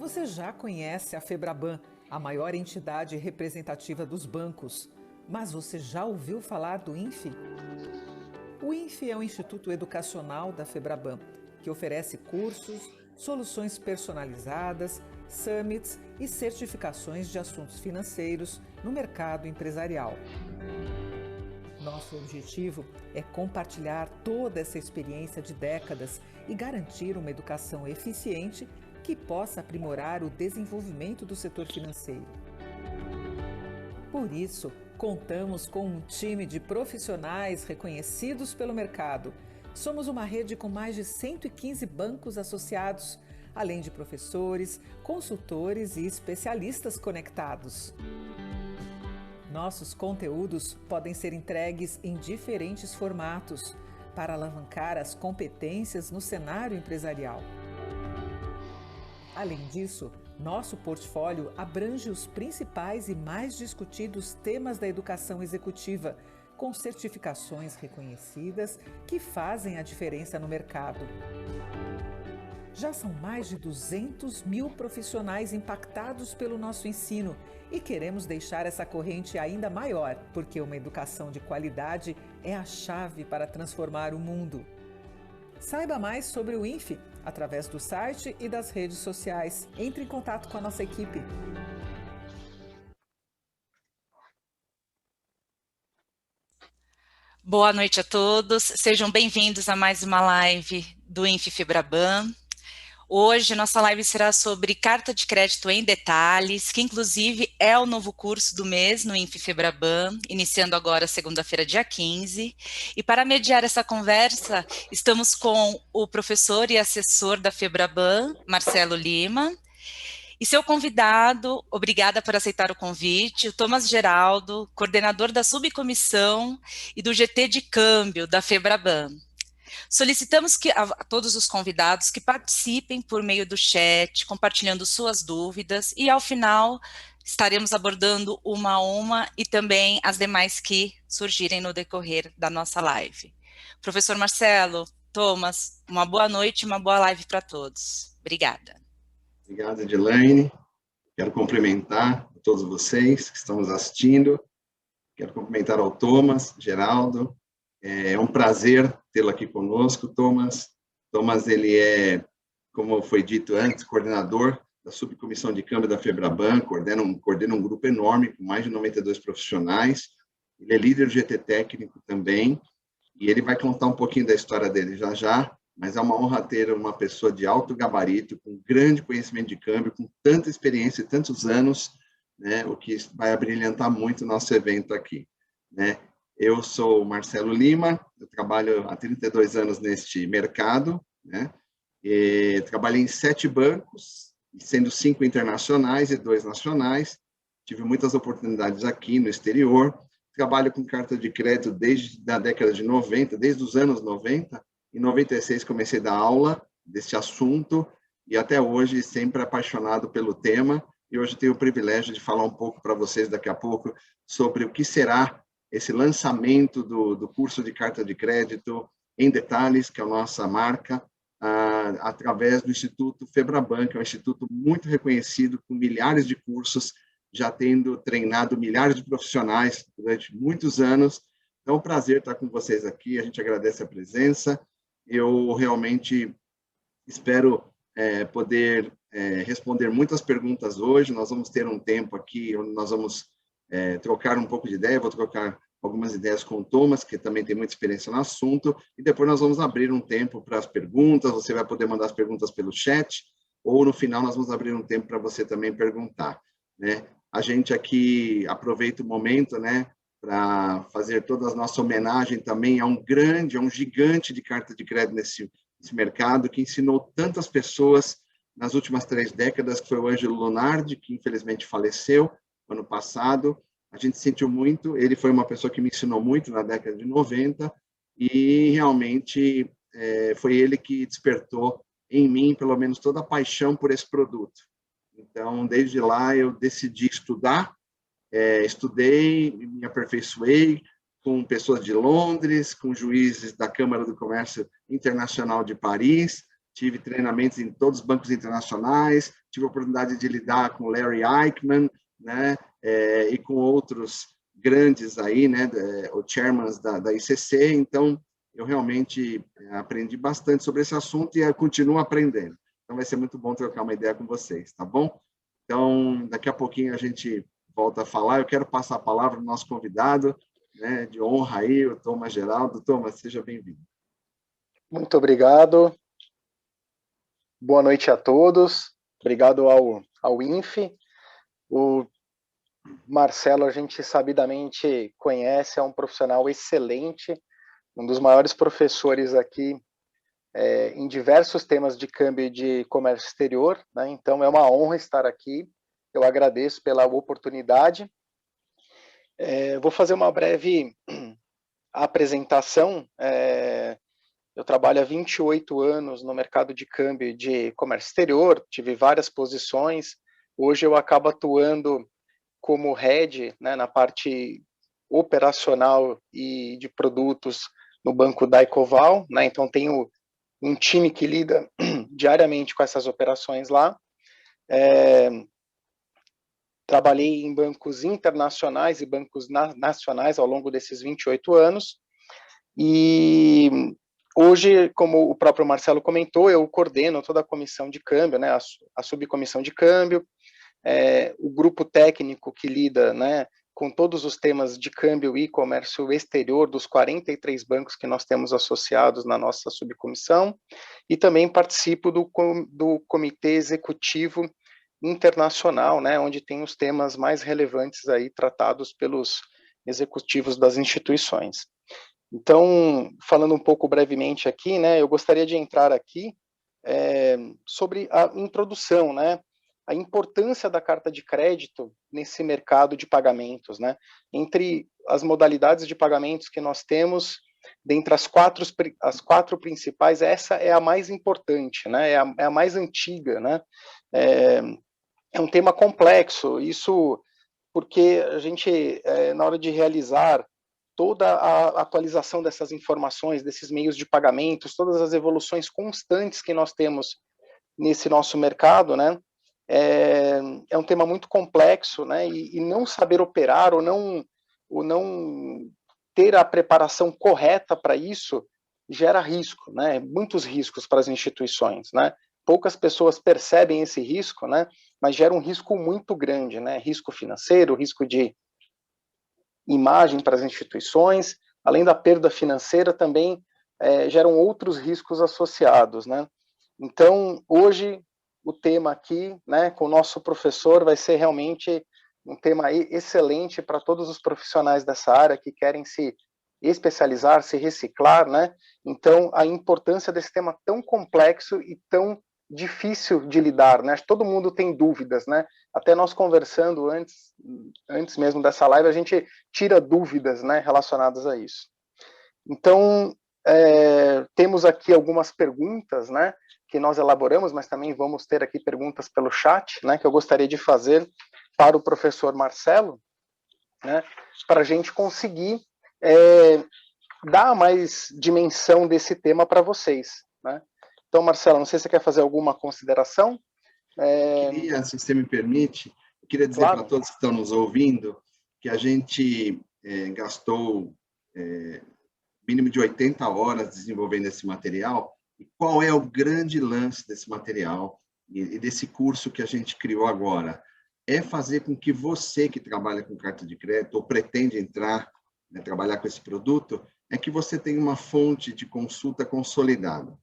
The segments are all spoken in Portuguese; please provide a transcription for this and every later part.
Você já conhece a Febraban, a maior entidade representativa dos bancos, mas você já ouviu falar do INFE? O INFE é o Instituto Educacional da Febraban, que oferece cursos, soluções personalizadas, summits e certificações de assuntos financeiros no mercado empresarial. Nosso objetivo é compartilhar toda essa experiência de décadas e garantir uma educação eficiente que possa aprimorar o desenvolvimento do setor financeiro. Por isso, contamos com um time de profissionais reconhecidos pelo mercado. Somos uma rede com mais de 115 bancos associados, além de professores, consultores e especialistas conectados. Nossos conteúdos podem ser entregues em diferentes formatos para alavancar as competências no cenário empresarial. Além disso, nosso portfólio abrange os principais e mais discutidos temas da educação executiva, com certificações reconhecidas que fazem a diferença no mercado. Já são mais de 200 mil profissionais impactados pelo nosso ensino e queremos deixar essa corrente ainda maior, porque uma educação de qualidade é a chave para transformar o mundo. Saiba mais sobre o INFE através do site e das redes sociais. Entre em contato com a nossa equipe. Boa noite a todos, sejam bem-vindos a mais uma live do INFE Febraban. Hoje nossa live será sobre carta de crédito em detalhes, que inclusive é o novo curso do mês no INFE Febraban, iniciando agora segunda-feira, dia 15. E para mediar essa conversa, estamos com o professor e assessor da Febraban, Marcelo Lima, e seu convidado, obrigada por aceitar o convite, o Thomas Geraldo, coordenador da subcomissão e do GT de câmbio da Febraban. Solicitamos a todos os convidados que participem por meio do chat, compartilhando suas dúvidas, e ao final estaremos abordando uma a uma e também as demais que surgirem no decorrer da nossa live. Professor Marcelo, Thomas, uma boa noite e uma boa live para todos. Obrigada. Obrigado, Edilene. Quero cumprimentar a todos vocês que estão nos assistindo. Quero cumprimentar ao Thomas, Geraldo. É um prazer tê-lo aqui conosco, Thomas. Thomas, ele é, como foi dito antes, coordenador da subcomissão de câmbio da Febraban, coordena um grupo enorme, com mais de 92 profissionais. Ele é líder do GT técnico também, e ele vai contar um pouquinho da história dele já, mas é uma honra ter uma pessoa de alto gabarito, com grande conhecimento de câmbio, com tanta experiência e tantos anos, né, o que vai abrilhantar muito o nosso evento aqui, né? Eu sou o Marcelo Lima, eu trabalho há 32 anos neste mercado, né? E trabalhei em 7 bancos, sendo 5 internacionais e 2 nacionais. Tive muitas oportunidades aqui no exterior. Trabalho com carta de crédito desde a década de 90, desde os anos 90. Em 96 comecei a dar aula desse assunto e até hoje sempre apaixonado pelo tema. E hoje tenho o privilégio de falar um pouco para vocês daqui a pouco sobre o que será esse lançamento do curso de carta de crédito em detalhes, que é a nossa marca, através do Instituto Febraban, que é um instituto muito reconhecido, com milhares de cursos, já tendo treinado milhares de profissionais durante muitos anos. Então, é um prazer estar com vocês aqui, a gente agradece a presença. Eu realmente espero poder responder muitas perguntas hoje. Nós vamos ter um tempo aqui onde nós vamos trocar um pouco de ideia, vou trocar algumas ideias com o Thomas, que também tem muita experiência no assunto, e depois nós vamos abrir um tempo para as perguntas, você vai poder mandar as perguntas pelo chat, ou no final nós vamos abrir um tempo para você também perguntar, né? A gente aqui aproveita o momento, né, para fazer toda a nossa homenagem também a um gigante de carta de crédito nesse mercado, que ensinou tantas pessoas nas últimas 3 décadas, que foi o Ângelo Lunardi, que infelizmente faleceu ano passado. A gente sentiu muito, ele foi uma pessoa que me ensinou muito na década de 90 e realmente foi ele que despertou em mim, pelo menos, toda a paixão por esse produto. Então, desde lá, eu decidi estudar, estudei, me aperfeiçoei com pessoas de Londres, com juízes da Câmara do Comércio Internacional de Paris, tive treinamentos em todos os bancos internacionais, tive a oportunidade de lidar com Larry Eichmann, né, e com outros grandes aí, né, o chairmans da ICC, então eu realmente aprendi bastante sobre esse assunto e continuo aprendendo. Então vai ser muito bom trocar uma ideia com vocês, tá bom? Então, daqui a pouquinho a gente volta a falar. Eu quero passar a palavra ao nosso convidado, né, de honra aí, o Thomas Geraldo. Thomas, seja bem-vindo. Muito obrigado. Boa noite a todos. Obrigado ao INFE. O Marcelo, a gente sabidamente conhece, é um profissional excelente, um dos maiores professores aqui em diversos temas de câmbio e de comércio exterior, né? Então é uma honra estar aqui. Eu agradeço pela oportunidade. Vou fazer uma breve apresentação. Eu trabalho há 28 anos no mercado de câmbio e de comércio exterior, tive várias posições. Hoje eu acabo atuando como head, né, na parte operacional e de produtos no Banco Daicoval, né? Então tenho um time que lida diariamente com essas operações lá. Trabalhei em bancos internacionais e bancos nacionais ao longo desses 28 anos. E hoje, como o próprio Marcelo comentou, eu coordeno toda a comissão de câmbio, né, a subcomissão de câmbio, o grupo técnico que lida, né, com todos os temas de câmbio e comércio exterior dos 43 bancos que nós temos associados na nossa subcomissão, e também participo do comitê executivo internacional, né, onde tem os temas mais relevantes aí tratados pelos executivos das instituições. Então, falando um pouco brevemente aqui, né, eu gostaria de entrar aqui sobre a introdução, né, a importância da carta de crédito nesse mercado de pagamentos, né? Entre as modalidades de pagamentos que nós temos, dentre as quatro principais, essa é a mais importante, né? É a mais antiga, né? É um tema complexo, isso porque a gente, na hora de realizar toda a atualização dessas informações, desses meios de pagamentos, todas as evoluções constantes que nós temos nesse nosso mercado, né? É um tema muito complexo, né? E não saber operar ou não ter a preparação correta para isso gera risco, né? Muitos riscos para as instituições, né? Poucas pessoas percebem esse risco, né? Mas gera um risco muito grande, né? Risco financeiro, risco de imagem para as instituições, além da perda financeira também geram outros riscos associados, né? Então, hoje o tema aqui, né, com o nosso professor, vai ser realmente um tema excelente para todos os profissionais dessa área que querem se especializar, se reciclar, né? Então, a importância desse tema tão complexo e tão difícil de lidar, né? Todo mundo tem dúvidas, né? Até nós conversando antes mesmo dessa live, a gente tira dúvidas, né, relacionadas a isso. Então, temos aqui algumas perguntas, né, que nós elaboramos, mas também vamos ter aqui perguntas pelo chat, né, que eu gostaria de fazer para o professor Marcelo, né, para a gente conseguir dar mais dimensão desse tema para vocês, né. Então, Marcelo, não sei se você quer fazer alguma consideração. Queria, se você me permite, eu queria dizer para todos que estão nos ouvindo que a gente gastou mínimo de 80 horas desenvolvendo esse material. E qual é o grande lance desse material e desse curso que a gente criou agora? É fazer com que você que trabalha com carta de crédito ou pretende entrar, né, trabalhar com esse produto, é que você tenha uma fonte de consulta consolidada.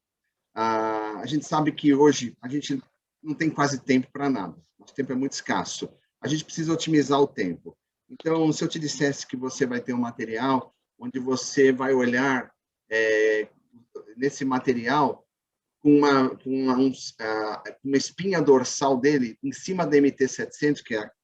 A gente sabe que hoje a gente não tem quase tempo para nada. Nosso tempo é muito escasso. A gente precisa otimizar o tempo. Então, se eu te dissesse que você vai ter um material onde você vai olhar nesse material com uma espinha dorsal dele em cima da MT-700,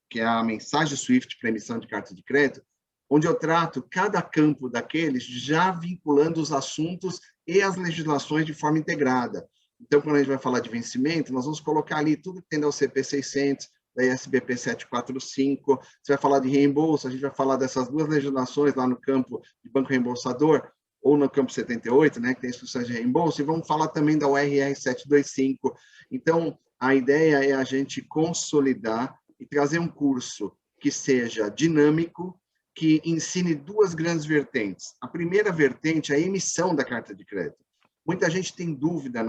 que é a mensagem SWIFT para emissão de carta de crédito, onde eu trato cada campo daqueles já vinculando os assuntos e as legislações de forma integrada. Então, quando a gente vai falar de vencimento, nós vamos colocar ali tudo que tem da OCP 600, da ISBP 745, você vai falar de reembolso, a gente vai falar dessas duas legislações lá no campo de banco reembolsador, ou no campo 78, né, que tem instruções de reembolso, e vamos falar também da URR 725. Então, a ideia é a gente consolidar e trazer um curso que seja dinâmico, que ensine duas grandes vertentes. A primeira vertente é a emissão da carta de crédito. Muita gente tem dúvida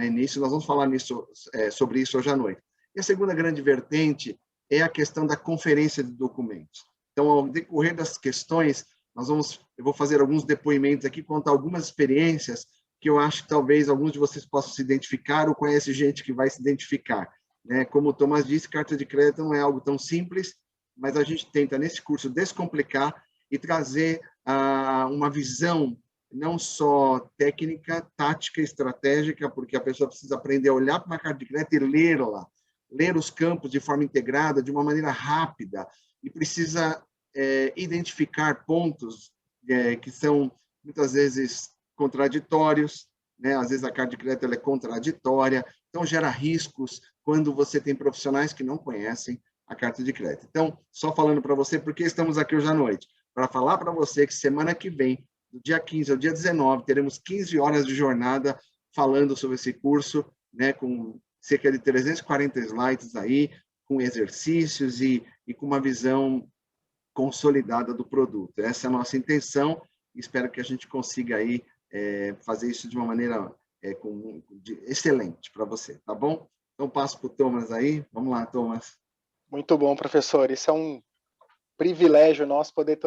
nisso, nós vamos falar sobre isso hoje à noite. E a segunda grande vertente é a questão da conferência de documentos. Então, ao decorrer das questões, eu vou fazer alguns depoimentos aqui, contar algumas experiências que eu acho que talvez alguns de vocês possam se identificar ou conhece gente que vai se identificar. Né? Como o Thomas disse, carta de crédito não é algo tão simples, mas a gente tenta, nesse curso, descomplicar e trazer uma visão não só técnica, tática, estratégica, porque a pessoa precisa aprender a olhar para uma carta de crédito e lê-la, ler os campos de forma integrada, de uma maneira rápida, e precisa identificar pontos que são, muitas vezes, contraditórios, né? Às vezes a carta de crédito ela é contraditória, então gera riscos quando você tem profissionais que não conhecem a carta de crédito. Então, só falando para você, porque estamos aqui hoje à noite, para falar para você que semana que vem, do dia 15 ao dia 19, teremos 15 horas de jornada falando sobre esse curso, né, com cerca de 340 slides aí, com exercícios e com uma visão consolidada do produto. Essa é a nossa intenção e espero que a gente consiga aí fazer isso de uma maneira excelente para você, tá bom? Então, passo para o Thomas aí. Vamos lá, Thomas. Muito bom, professor. Isso é um privilégio nosso poder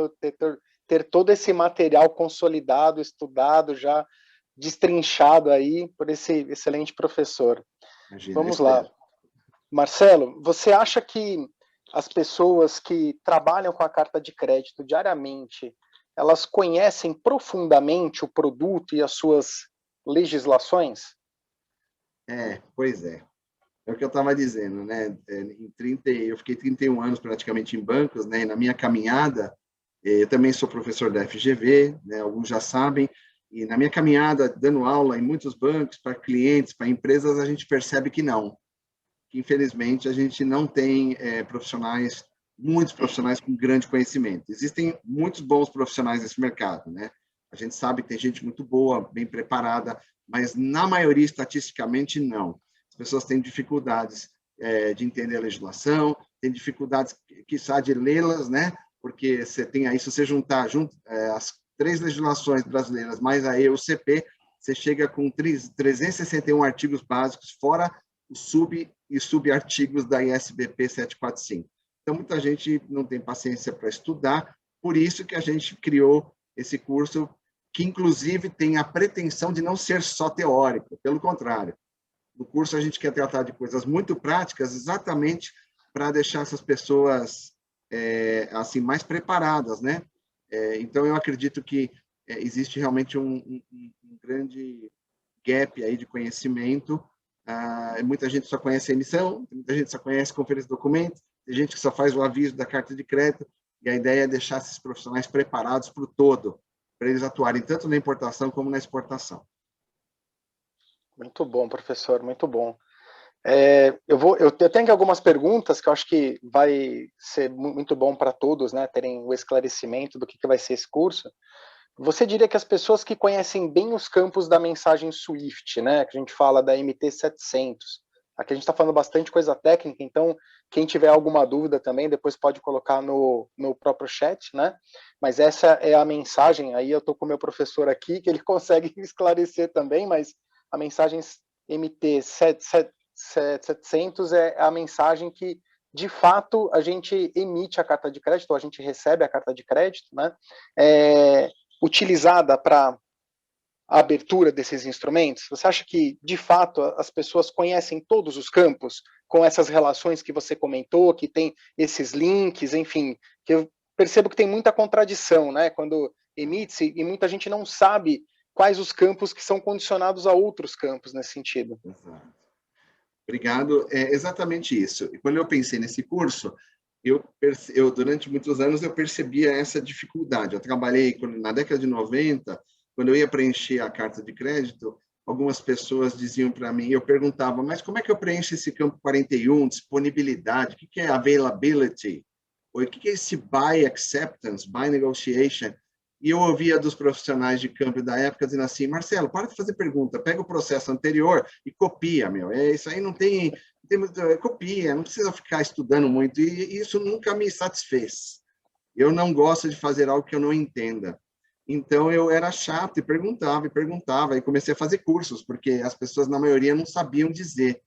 ter todo esse material consolidado, estudado, já destrinchado aí por esse excelente professor. Imagina, vamos lá. Marcelo, você acha que as pessoas que trabalham com a carta de crédito diariamente, elas conhecem profundamente o produto e as suas legislações? Pois é. É o que eu estava dizendo, né? Eu fiquei 31 anos praticamente em bancos, né? E na minha caminhada, eu também sou professor da FGV, né? Alguns já sabem, e na minha caminhada, dando aula em muitos bancos, para clientes, para empresas, a gente percebe que não. Que, infelizmente, a gente não tem muitos profissionais com grande conhecimento. Existem muitos bons profissionais nesse mercado, né? A gente sabe que tem gente muito boa, bem preparada, mas, na maioria, estatisticamente, não. As pessoas têm dificuldades de entender a legislação, têm dificuldades, quiçá, de lê-las, né? Porque você tem aí, se você juntar as 3 legislações brasileiras mais a EUCP, você chega com 361 artigos básicos, fora os e subartigos da ISBP 745. Então, muita gente não tem paciência para estudar, por isso que a gente criou esse curso, que, inclusive, tem a pretensão de não ser só teórico, pelo contrário. No curso, a gente quer tratar de coisas muito práticas, exatamente para deixar essas pessoas assim, mais preparadas, né? Então, eu acredito que existe realmente um grande gap aí de conhecimento. Muita gente só conhece a emissão, muita gente só conhece conferência de documentos, tem gente que só faz o aviso da carta de crédito, e a ideia é deixar esses profissionais preparados para o todo, para eles atuarem tanto na importação como na exportação. Muito bom, professor, muito bom. Eu tenho algumas perguntas que eu acho que vai ser muito bom para todos, né, terem o esclarecimento do que vai ser esse curso. Você diria que as pessoas que conhecem bem os campos da mensagem SWIFT, né, que a gente fala da MT-700, aqui a gente está falando bastante coisa técnica, então quem tiver alguma dúvida também, depois pode colocar no próprio chat, né, mas essa é a mensagem, aí eu estou com o meu professor aqui, que ele consegue esclarecer também, mas a mensagem MT-700 é a mensagem que, de fato, a gente emite a carta de crédito, ou a gente recebe a carta de crédito, né, utilizada para a abertura desses instrumentos? Você acha que, de fato, as pessoas conhecem todos os campos com essas relações que você comentou, que tem esses links, enfim, que eu percebo que tem muita contradição, né, quando emite-se, e muita gente não sabe quais os campos que são condicionados a outros campos nesse sentido. Exato. Obrigado. É exatamente isso. E quando eu pensei nesse curso, eu durante muitos anos eu percebia essa dificuldade. Eu trabalhei na década de 90, quando eu ia preencher a carta de crédito, algumas pessoas diziam para mim, eu perguntava, mas como é que eu preencho esse campo 41, disponibilidade, o que é availability? Ou o que é esse buy acceptance, buy negotiation? e eu ouvia dos profissionais de câmbio da época dizendo assim, Marcelo, para de fazer pergunta, pega o processo anterior e copia, meu. Isso aí não tem copia, não precisa ficar estudando muito, e isso nunca me satisfez. Eu não gosto de fazer algo que eu não entenda. Então, eu era chato e perguntava, e comecei a fazer cursos, porque as pessoas, na maioria, não sabiam dizer.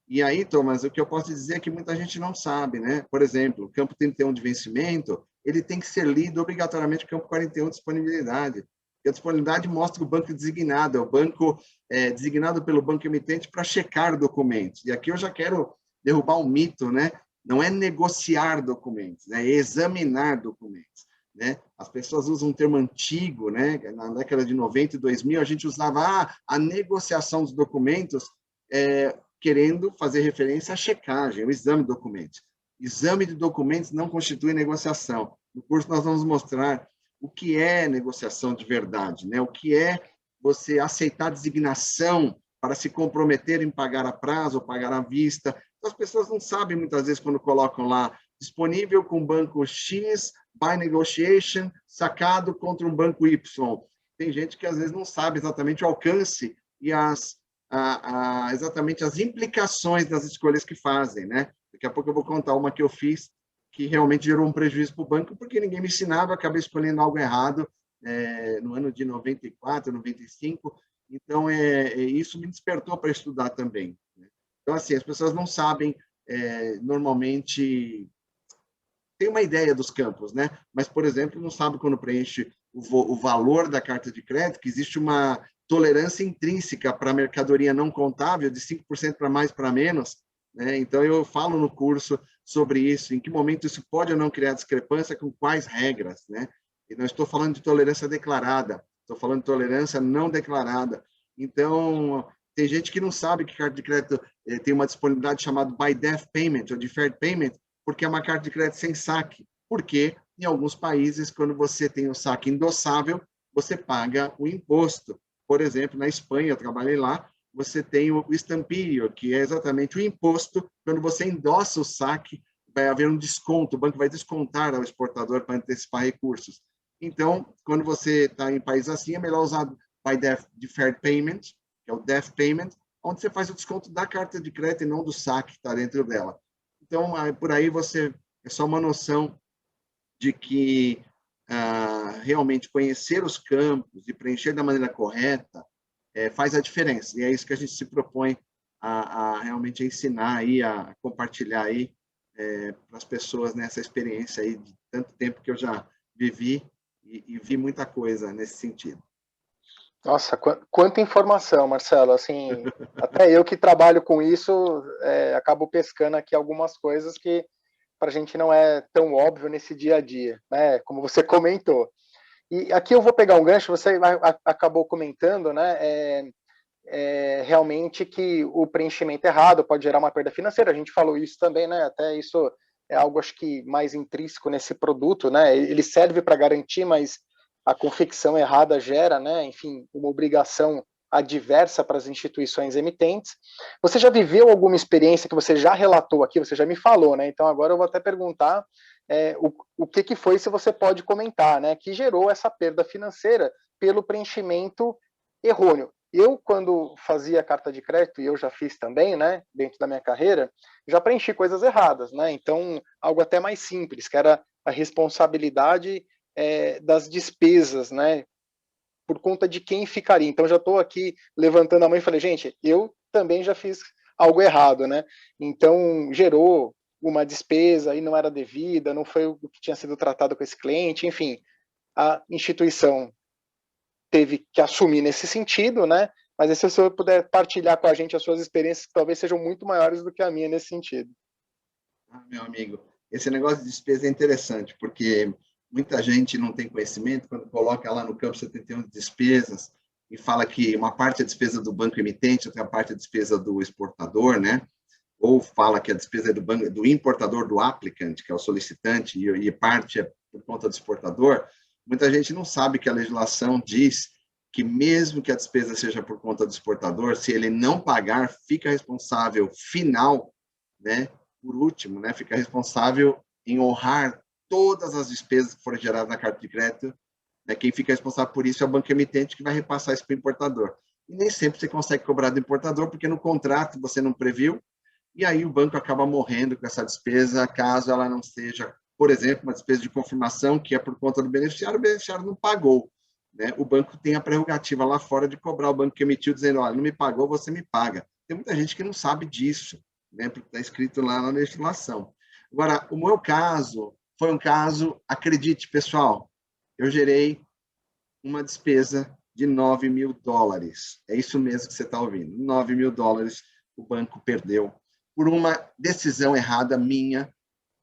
E aí, Thomas, o que eu posso dizer é que muita gente não sabe, né? Por exemplo, o campo 31 de vencimento, ele tem que ser lido obrigatoriamente com o campo 41 de disponibilidade. Porque a disponibilidade mostra o banco designado, é o banco designado pelo banco emitente para checar documentos. E aqui eu já quero derrubar um mito, né? Não é negociar documentos, né? É examinar documentos, né? As pessoas usam um termo antigo, né? Na década de 90 e 2000, a gente usava a negociação dos documentos, querendo fazer referência à checagem, ao exame de documentos. Exame de documentos não constitui negociação. No curso nós vamos mostrar o que é negociação de verdade, né? O que é você aceitar designação para se comprometer em pagar a prazo ou pagar à vista. Então, as pessoas não sabem, muitas vezes, quando colocam lá disponível com banco X, by negotiation, sacado contra um banco Y. Tem gente que, às vezes, não sabe exatamente o alcance e exatamente as implicações das escolhas que fazem, né? Daqui a pouco eu vou contar uma que eu fiz que realmente gerou um prejuízo para o banco, porque ninguém me ensinava, acabei escolhendo algo errado no ano de 94, 95, então isso me despertou para estudar também, né? Então, assim, as pessoas não sabem, normalmente, tem uma ideia dos campos, né? Mas, por exemplo, não sabe quando preenche o valor da carta de crédito, que existe uma tolerância intrínseca para a mercadoria não contável de 5% para mais, para menos, né? Então, eu falo no curso sobre isso, em que momento isso pode ou não criar discrepância, com quais regras, né? E não estou falando de tolerância declarada, estou falando de tolerância não declarada. Então, tem gente que não sabe que carta de crédito tem uma disponibilidade chamada by default payment, ou deferred payment, porque é uma carta de crédito sem saque. Porque, em alguns países, quando você tem o saque endossável, você paga o imposto. Por exemplo, na Espanha, eu trabalhei lá, você tem o estampillo, que é exatamente o imposto. Quando você endossa o saque, vai haver um desconto, o banco vai descontar ao exportador para antecipar recursos. Então, quando você está em país assim, é melhor usar by deferred payment, que é o default payment, onde você faz o desconto da carta de crédito e não do saque que está dentro dela. Então, por aí é só uma noção de que realmente conhecer os campos e preencher da maneira correta faz a diferença. E é isso que a gente se propõe a realmente ensinar aí, a compartilhar aí para as pessoas nessa experiência aí de tanto tempo que eu já vivi e vi muita coisa nesse sentido. Nossa, quanta informação, Marcelo. Assim, até eu que trabalho com isso, acabo pescando aqui algumas coisas que para a gente não é tão óbvio nesse dia a dia, né? Como você comentou. E aqui eu vou pegar um gancho, você acabou comentando, né? Realmente que o preenchimento errado pode gerar uma perda financeira. A gente falou isso também, né? Até isso é algo, acho que, mais intrínseco nesse produto, né? Ele serve para garantir, mas a confecção errada gera, né? Enfim, uma obrigação adversa para as instituições emitentes. Você já viveu alguma experiência que você já relatou aqui? Você já me falou, né? Então agora eu vou até perguntar o que foi, se você pode comentar, né? Que gerou essa perda financeira pelo preenchimento errôneo. Eu, quando fazia carta de crédito, e eu já fiz também, né, dentro da minha carreira, já preenchi coisas erradas, né? Então, algo até mais simples, que era a responsabilidade das despesas, né? Por conta de quem ficaria. Então, já estou aqui levantando a mão e falei, gente, eu também já fiz algo errado, né? Então, gerou uma despesa e não era devida, não foi o que tinha sido tratado com esse cliente, enfim, a instituição teve que assumir nesse sentido, né? Mas se o senhor puder partilhar com a gente as suas experiências, que talvez sejam muito maiores do que a minha nesse sentido. Meu amigo, esse negócio de despesa é interessante, porque muita gente não tem conhecimento, quando coloca lá no campo 71 de despesas e fala que uma parte é despesa do banco emitente, outra parte é despesa do exportador, né? Ou fala que a despesa é do importador, do applicant, que é o solicitante, e parte é por conta do exportador. Muita gente não sabe que a legislação diz que mesmo que a despesa seja por conta do exportador, se ele não pagar, fica responsável final, né? Por último, né? Fica responsável em honrar todas as despesas que foram geradas na carta de crédito né? Quem fica responsável por isso é o banco emitente, que vai repassar isso para o importador. E nem sempre você consegue cobrar do importador, porque no contrato você não previu, e aí o banco acaba morrendo com essa despesa, caso ela não seja, por exemplo, uma despesa de confirmação, que é por conta do beneficiário, o beneficiário não pagou, né? O banco tem a prerrogativa lá fora de cobrar o banco que emitiu, dizendo, olha, não me pagou, você me paga. Tem muita gente que não sabe disso, né? Porque está escrito lá na legislação. Agora, o meu caso foi um caso, acredite, pessoal, eu gerei uma despesa de $9.000. É isso mesmo que você está ouvindo. $9.000 o banco perdeu por uma decisão errada minha,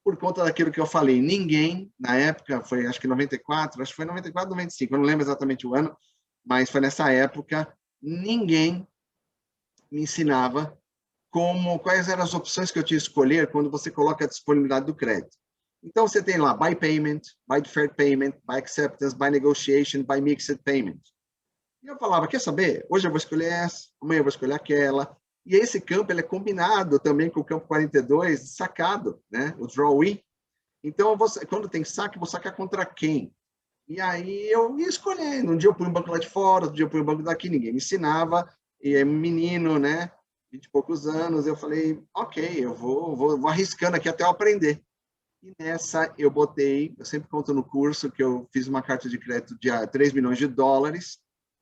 por conta daquilo que eu falei. Ninguém, na época, foi acho que 94, acho que foi 94, 95, eu não lembro exatamente o ano, mas foi nessa época, ninguém me ensinava quais eram as opções que eu tinha que escolher quando você coloca a disponibilidade do crédito. Então, você tem lá by payment, by deferred payment, by acceptance, by negotiation, by mixed payment. E eu falava, quer saber? Hoje eu vou escolher essa, amanhã eu vou escolher aquela. E esse campo ele é combinado também com o campo 42, sacado, né? O drawee. Então, quando tem saque, vou sacar contra quem? E aí eu ia escolhendo. Um dia eu punho um banco lá de fora, outro dia eu punho um banco daqui, ninguém me ensinava. E aí, menino, né? 20 e poucos anos, eu falei, ok, eu vou arriscando aqui até eu aprender. E nessa eu sempre conto no curso que eu fiz uma carta de crédito de $3 milhões,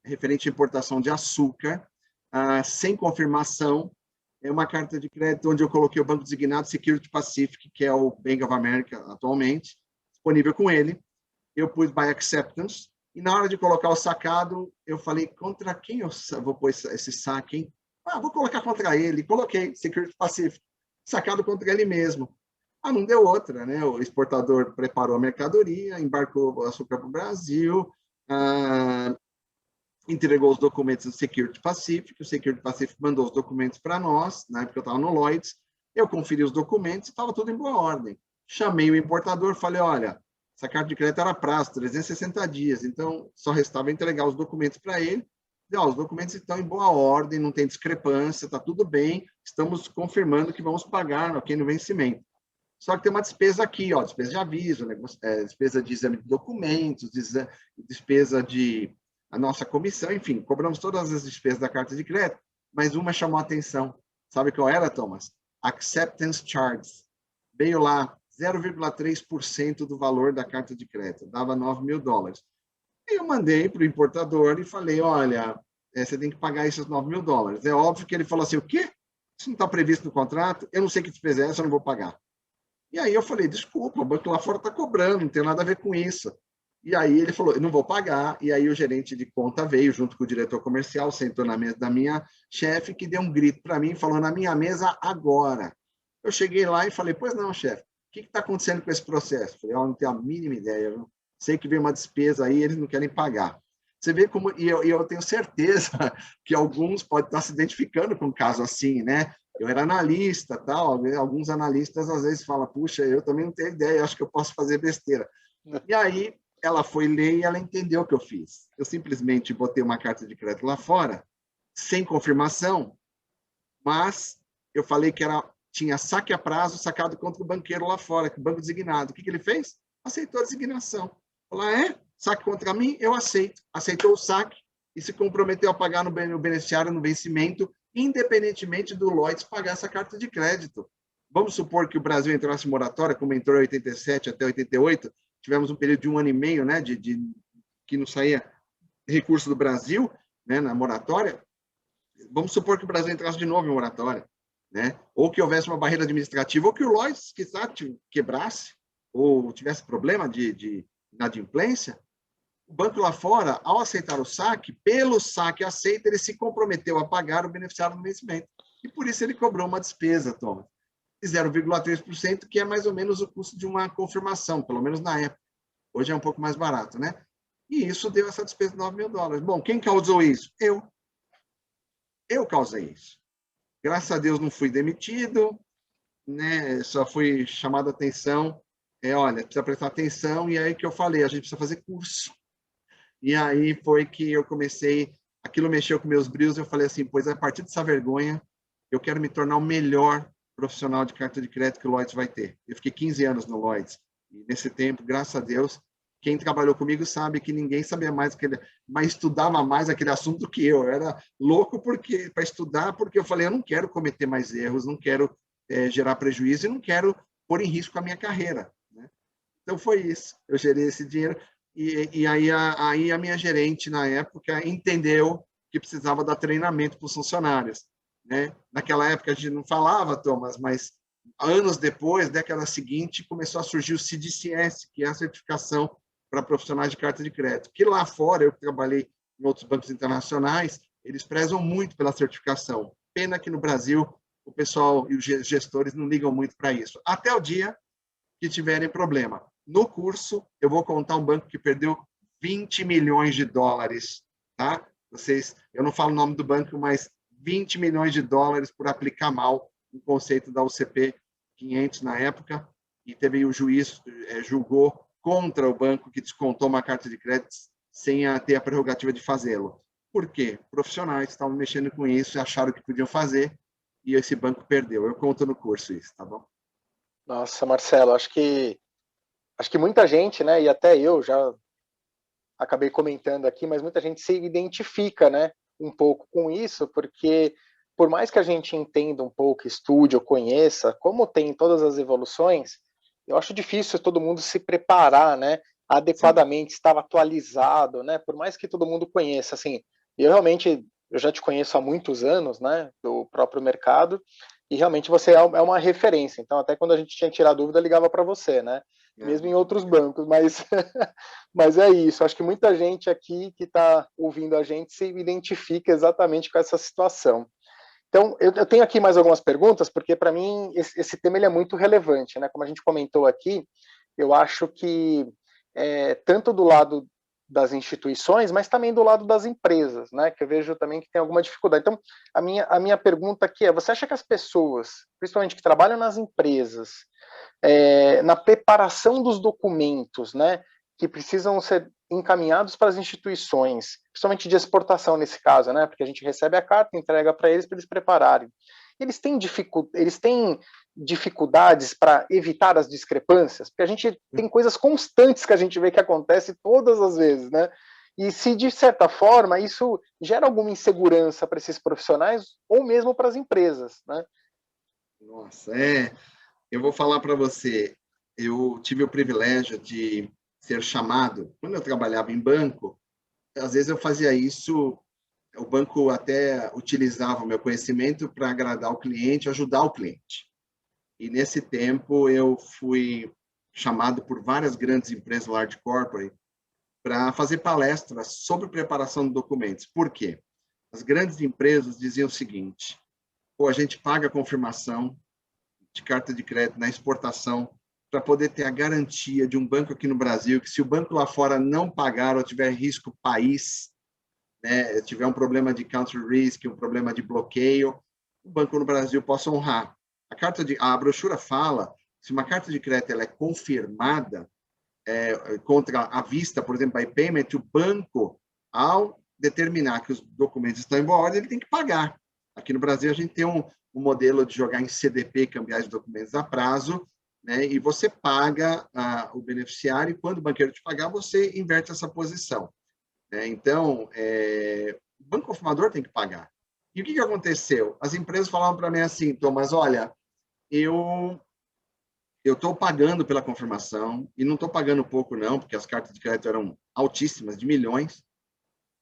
referente à importação de açúcar, sem confirmação. É uma carta de crédito onde eu coloquei o banco designado Security Pacific, que é o Bank of America atualmente, disponível com ele. Eu pus by acceptance, e na hora de colocar o sacado, eu falei, contra quem eu vou pôr esse saque, hein? Vou colocar contra ele. Coloquei Security Pacific, sacado contra ele mesmo. Não deu outra, né? O exportador preparou a mercadoria, embarcou o açúcar para o Brasil, entregou os documentos do Security Pacific, o Security Pacific mandou os documentos para nós, na época eu estava no Lloyds, eu conferi os documentos, estava tudo em boa ordem. Chamei o importador, falei, olha, essa carta de crédito era prazo, 360 dias, então só restava entregar os documentos para ele. Os documentos estão em boa ordem, não tem discrepância, está tudo bem, estamos confirmando que vamos pagar aqui no vencimento. Só que tem uma despesa aqui, despesa de aviso, despesa de exame de documentos, despesa de a nossa comissão, enfim, cobramos todas as despesas da carta de crédito, mas uma chamou a atenção. Sabe qual era, Thomas? Acceptance Charges. Veio lá 0,3% do valor da carta de crédito, dava $9.000. E eu mandei para o importador e falei, olha, você tem que pagar esses $9.000. É óbvio que ele falou assim, o quê? Isso não está previsto no contrato? Eu não sei que despesa é essa, eu não vou pagar. E aí eu falei, desculpa, o banco lá fora está cobrando, não tem nada a ver com isso. E aí ele falou, eu não vou pagar. E aí o gerente de conta veio junto com o diretor comercial, sentou na mesa da minha chefe, que deu um grito para mim, falou, na minha mesa agora. Eu cheguei lá e falei, pois não, chefe, o que está acontecendo com esse processo? Falei, não tenho a mínima ideia, viu? Sei que veio uma despesa aí, eles não querem pagar. Você vê como, e eu tenho certeza que alguns podem estar se identificando com um caso assim, né? Eu era analista, tal, alguns analistas às vezes falam, puxa, eu também não tenho ideia, acho que eu posso fazer besteira. E aí ela foi ler e ela entendeu o que eu fiz. Eu simplesmente botei uma carta de crédito lá fora, sem confirmação, mas eu falei que tinha saque a prazo sacado contra o banqueiro lá fora, que o banco designado. O que ele fez? Aceitou a designação. Falou, saque contra mim? Eu aceito. Aceitou o saque e se comprometeu a pagar no beneficiário no vencimento, independentemente do Lloyds pagar essa carta de crédito. Vamos supor que o Brasil entrasse em moratória, como entrou em 87 até 88, tivemos um período de 1 ano e meio, né, que não saía recurso do Brasil, né, na moratória. Vamos supor que o Brasil entrasse de novo em moratória, né, ou que houvesse uma barreira administrativa, ou que o Lloyds, quebrasse, ou tivesse problema de inadimplência. O banco lá fora, ao aceitar o saque, pelo saque aceito, ele se comprometeu a pagar o beneficiário do vencimento. E por isso ele cobrou uma despesa, Thomas, de 0,3%, que é mais ou menos o custo de uma confirmação, pelo menos na época. Hoje é um pouco mais barato, né? E isso deu essa despesa de $9.000. Bom, quem causou isso? Eu. Eu causei isso. Graças a Deus não fui demitido, né? Só fui chamado a atenção. Olha, precisa prestar atenção. E aí que eu falei, a gente precisa fazer curso. E aí foi que eu comecei, aquilo mexeu com meus brilhos, eu falei assim, pois a partir dessa vergonha, eu quero me tornar o melhor profissional de carta de crédito que o Lloyds vai ter. Eu fiquei 15 anos no Lloyds, e nesse tempo, graças a Deus, quem trabalhou comigo sabe que ninguém sabia mais mas estudava mais aquele assunto do que eu. Eu era louco para estudar, porque eu falei, eu não quero cometer mais erros, não quero gerar prejuízo e não quero pôr em risco a minha carreira, né? Então foi isso. Eu gerei esse dinheiro e aí a minha gerente na época entendeu que precisava dar treinamento para os funcionários, né? Naquela época a gente não falava, Thomas, mas anos depois, década seguinte, começou a surgir o CDCS, que é a certificação para profissionais de carta de crédito, que lá fora, eu trabalhei em outros bancos internacionais, eles prezam muito pela certificação. Pena que no Brasil o pessoal e os gestores não ligam muito para isso. Até o dia que tiverem problema. No curso, eu vou contar um banco que perdeu 20 milhões de dólares, tá? Eu não falo o nome do banco, mas 20 milhões de dólares por aplicar mal o conceito da UCP 500 na época, e teve o juiz julgou contra o banco que descontou uma carta de crédito sem ter a prerrogativa de fazê-lo. Por quê? Profissionais estavam mexendo com isso e acharam que podiam fazer, e esse banco perdeu. Eu conto no curso isso, tá bom? Nossa, Marcelo, acho que muita gente, né, e até eu já acabei comentando aqui, mas muita gente se identifica, né, um pouco com isso, porque por mais que a gente entenda um pouco, estude ou conheça, como tem todas as evoluções, eu acho difícil todo mundo se preparar, né, adequadamente, Sim. estar atualizado, né, por mais que todo mundo conheça, assim, eu já te conheço há muitos anos, né, do próprio mercado, e realmente você é uma referência, então até quando a gente tinha que tirar dúvida, eu ligava para você, né, mesmo em outros bancos, mas, mas é isso, acho que muita gente aqui que está ouvindo a gente se identifica exatamente com essa situação. Então, eu tenho aqui mais algumas perguntas, porque para mim esse tema ele é muito relevante, né? Como a gente comentou aqui, eu acho que tanto do lado das instituições, mas também do lado das empresas, né? Que eu vejo também que tem alguma dificuldade. Então, a minha pergunta aqui é: você acha que as pessoas, principalmente que trabalham nas empresas, na preparação dos documentos, né, que precisam ser encaminhados para as instituições, principalmente de exportação nesse caso, né, porque a gente recebe a carta, entrega para eles prepararem. Eles têm dificuldades para evitar as discrepâncias, porque a gente tem coisas constantes que a gente vê que acontece todas as vezes, né? E se de certa forma isso gera alguma insegurança para esses profissionais ou mesmo para as empresas, né? Nossa, eu vou falar para você, eu tive o privilégio de ser chamado, quando eu trabalhava em banco, às vezes eu fazia isso, o banco até utilizava o meu conhecimento para agradar o cliente, ajudar o cliente. E nesse tempo eu fui chamado por várias grandes empresas large corporate para fazer palestras sobre preparação de documentos. Por quê? As grandes empresas diziam o seguinte: pô, a gente paga a confirmação de carta de crédito na exportação para poder ter a garantia de um banco aqui no Brasil, que se o banco lá fora não pagar ou tiver risco país, né, tiver um problema de country risk, um problema de bloqueio, o banco no Brasil possa honrar. A brochura fala, se uma carta de crédito ela é confirmada contra a vista, por exemplo, by payment, o banco, ao determinar que os documentos estão em boa ordem, ele tem que pagar. Aqui no Brasil, a gente tem um modelo de jogar em CDP, cambiais de documentos a prazo, né, e você paga o beneficiário, e quando o banqueiro te pagar, você inverte essa posição. Então, o banco confirmador tem que pagar. E o que aconteceu? As empresas falavam para mim assim: Thomas, olha, eu estou pagando pela confirmação, e não estou pagando pouco não, porque as cartas de crédito eram altíssimas, de milhões,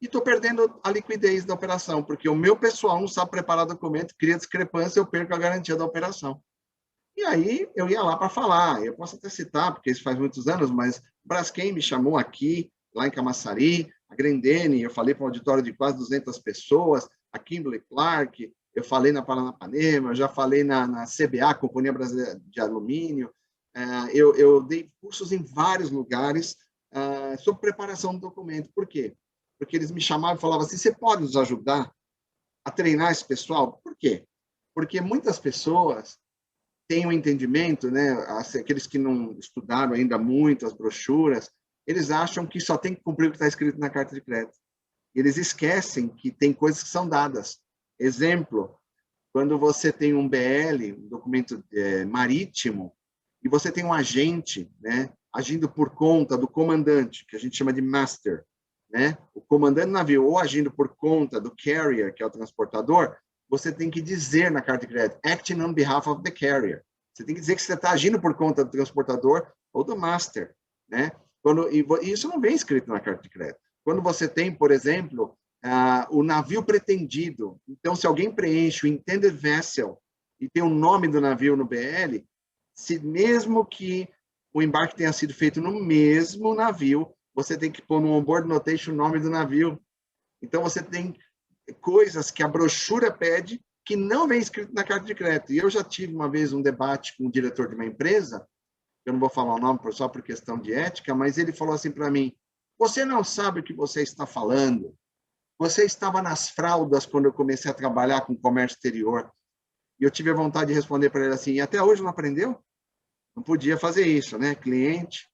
e estou perdendo a liquidez da operação, porque o meu pessoal não sabe preparar documento, cria discrepância, eu perco a garantia da operação. E aí eu ia lá para falar, eu posso até citar, porque isso faz muitos anos, mas Braskem me chamou aqui, lá em Camaçari, a Grendene, eu falei para um auditório de quase 200 pessoas, a Kimberly Clark, eu falei na Paranapanema, eu já falei na CBA, Companhia Brasileira de Alumínio, eu dei cursos em vários lugares sobre preparação do documento. Por quê? Porque eles me chamavam e falavam assim: você pode nos ajudar a treinar esse pessoal? Por quê? Porque muitas pessoas têm um entendimento, né, aqueles que não estudaram ainda muito as brochuras, eles acham que só tem que cumprir o que está escrito na carta de crédito. Eles esquecem que tem coisas que são dadas. Exemplo, quando você tem um BL, um documento marítimo, e você tem um agente, né, agindo por conta do comandante, que a gente chama de master, né? O comandante do navio, ou agindo por conta do carrier, que é o transportador, você tem que dizer na carta de crédito, acting on behalf of the carrier. Você tem que dizer que você está agindo por conta do transportador ou do master, né? E isso não vem escrito na carta de crédito. Quando você tem, por exemplo, o navio pretendido, então, se alguém preenche o intended vessel e tem o nome do navio no BL, se mesmo que o embarque tenha sido feito no mesmo navio, você tem que pôr no onboard notation o nome do navio. Então, você tem coisas que a brochura pede que não vem escrito na carta de crédito. E eu já tive uma vez um debate com o diretor de uma empresa, eu não vou falar o nome só por questão de ética, mas ele falou assim para mim, você não sabe o que você está falando. Você estava nas fraldas quando eu comecei a trabalhar com comércio exterior. E eu tive a vontade de responder para ele assim, e até hoje não aprendeu? Não podia fazer isso, né? Cliente.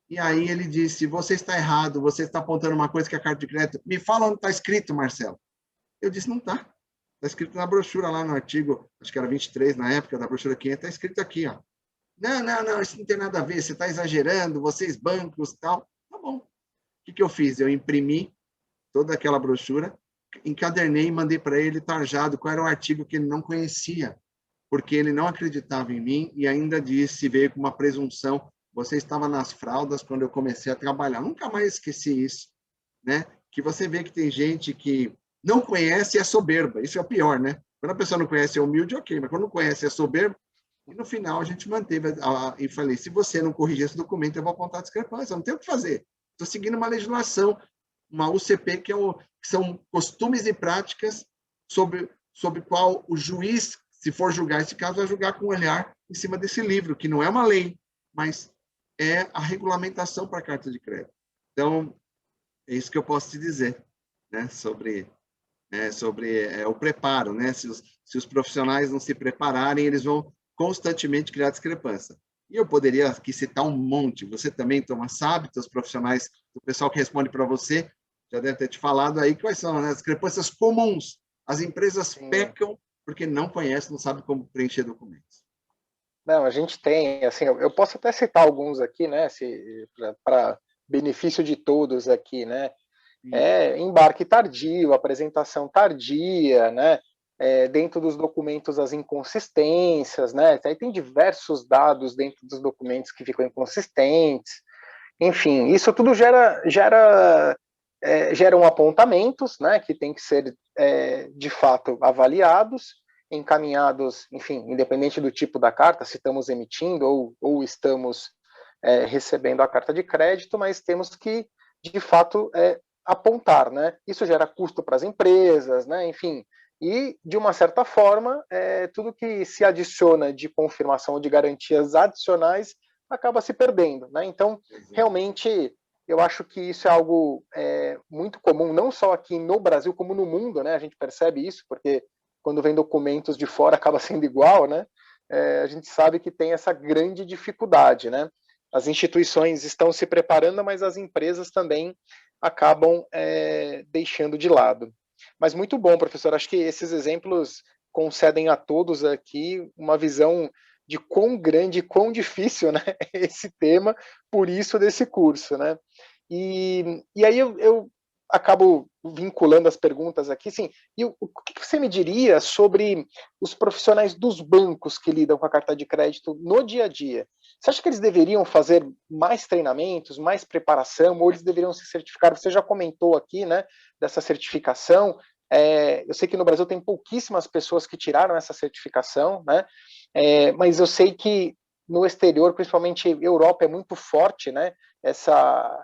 E aí ele disse, você está errado, você está apontando uma coisa que é a carta de crédito. Me fala onde está escrito, Marcelo. Eu disse, não está. Está escrito na brochura lá no artigo, acho que era 23 na época, da brochura 500, está escrito aqui, ó. Não, isso não tem nada a ver, você está exagerando, vocês bancos e tal. Tá bom. O que eu fiz? Eu imprimi toda aquela brochura, encadernei e mandei para ele tarjado qual era o artigo que ele não conhecia, porque ele não acreditava em mim e ainda disse, veio com uma presunção, você estava nas fraldas quando eu comecei a trabalhar. Nunca mais esqueci isso, né? Que você vê que tem gente que não conhece e é soberba. Isso é o pior, né? Quando a pessoa não conhece é humilde, ok, mas quando não conhece é soberba. E no final a gente manteve e falei, se você não corrigir esse documento, eu vou apontar a discrepância, não tem o que fazer. Estou seguindo uma legislação, uma UCP, que são costumes e práticas sobre qual o juiz, se for julgar esse caso, vai julgar com um olhar em cima desse livro, que não é uma lei, mas é a regulamentação para a carta de crédito. Então, é isso que eu posso te dizer, né, sobre o preparo, né? Se os profissionais não se prepararem, eles vão constantemente criar discrepância. E eu poderia aqui citar um monte. Você também, Thomas, sabe, os profissionais, o pessoal que responde para você, já deve ter te falado aí quais são, né, as discrepâncias comuns. As empresas pecam porque não conhecem, não sabem como preencher documentos. Não, a gente tem, assim, eu posso até citar alguns aqui, né, para benefício de todos aqui, né, embarque tardio, apresentação tardia, né, dentro dos documentos as inconsistências, né, aí tem diversos dados dentro dos documentos que ficam inconsistentes, enfim, isso tudo geram apontamentos, né, que tem que ser, de fato, avaliados, encaminhados, enfim, independente do tipo da carta, se estamos emitindo ou estamos recebendo a carta de crédito, mas temos que, de fato, apontar, né? Isso gera custo para as empresas, né? Enfim, e, de uma certa forma, tudo que se adiciona de confirmação ou de garantias adicionais acaba se perdendo, né? Então, realmente, eu acho que isso é algo muito comum, não só aqui no Brasil, como no mundo, né? A gente percebe isso, porque quando vem documentos de fora acaba sendo igual, né? A gente sabe que tem essa grande dificuldade, né? As instituições estão se preparando, mas as empresas também acabam deixando de lado. Mas muito bom, professor, acho que esses exemplos concedem a todos aqui uma visão de quão grande e quão difícil, né, esse tema, por isso desse curso, né? E aí eu acabo vinculando as perguntas aqui, sim. E o que você me diria sobre os profissionais dos bancos que lidam com a carta de crédito no dia a dia? Você acha que eles deveriam fazer mais treinamentos, mais preparação, ou eles deveriam se certificar? Você já comentou aqui, né, dessa certificação. Eu sei que no Brasil tem pouquíssimas pessoas que tiraram essa certificação, né? Mas eu sei que no exterior, principalmente Europa, é muito forte, né? Essa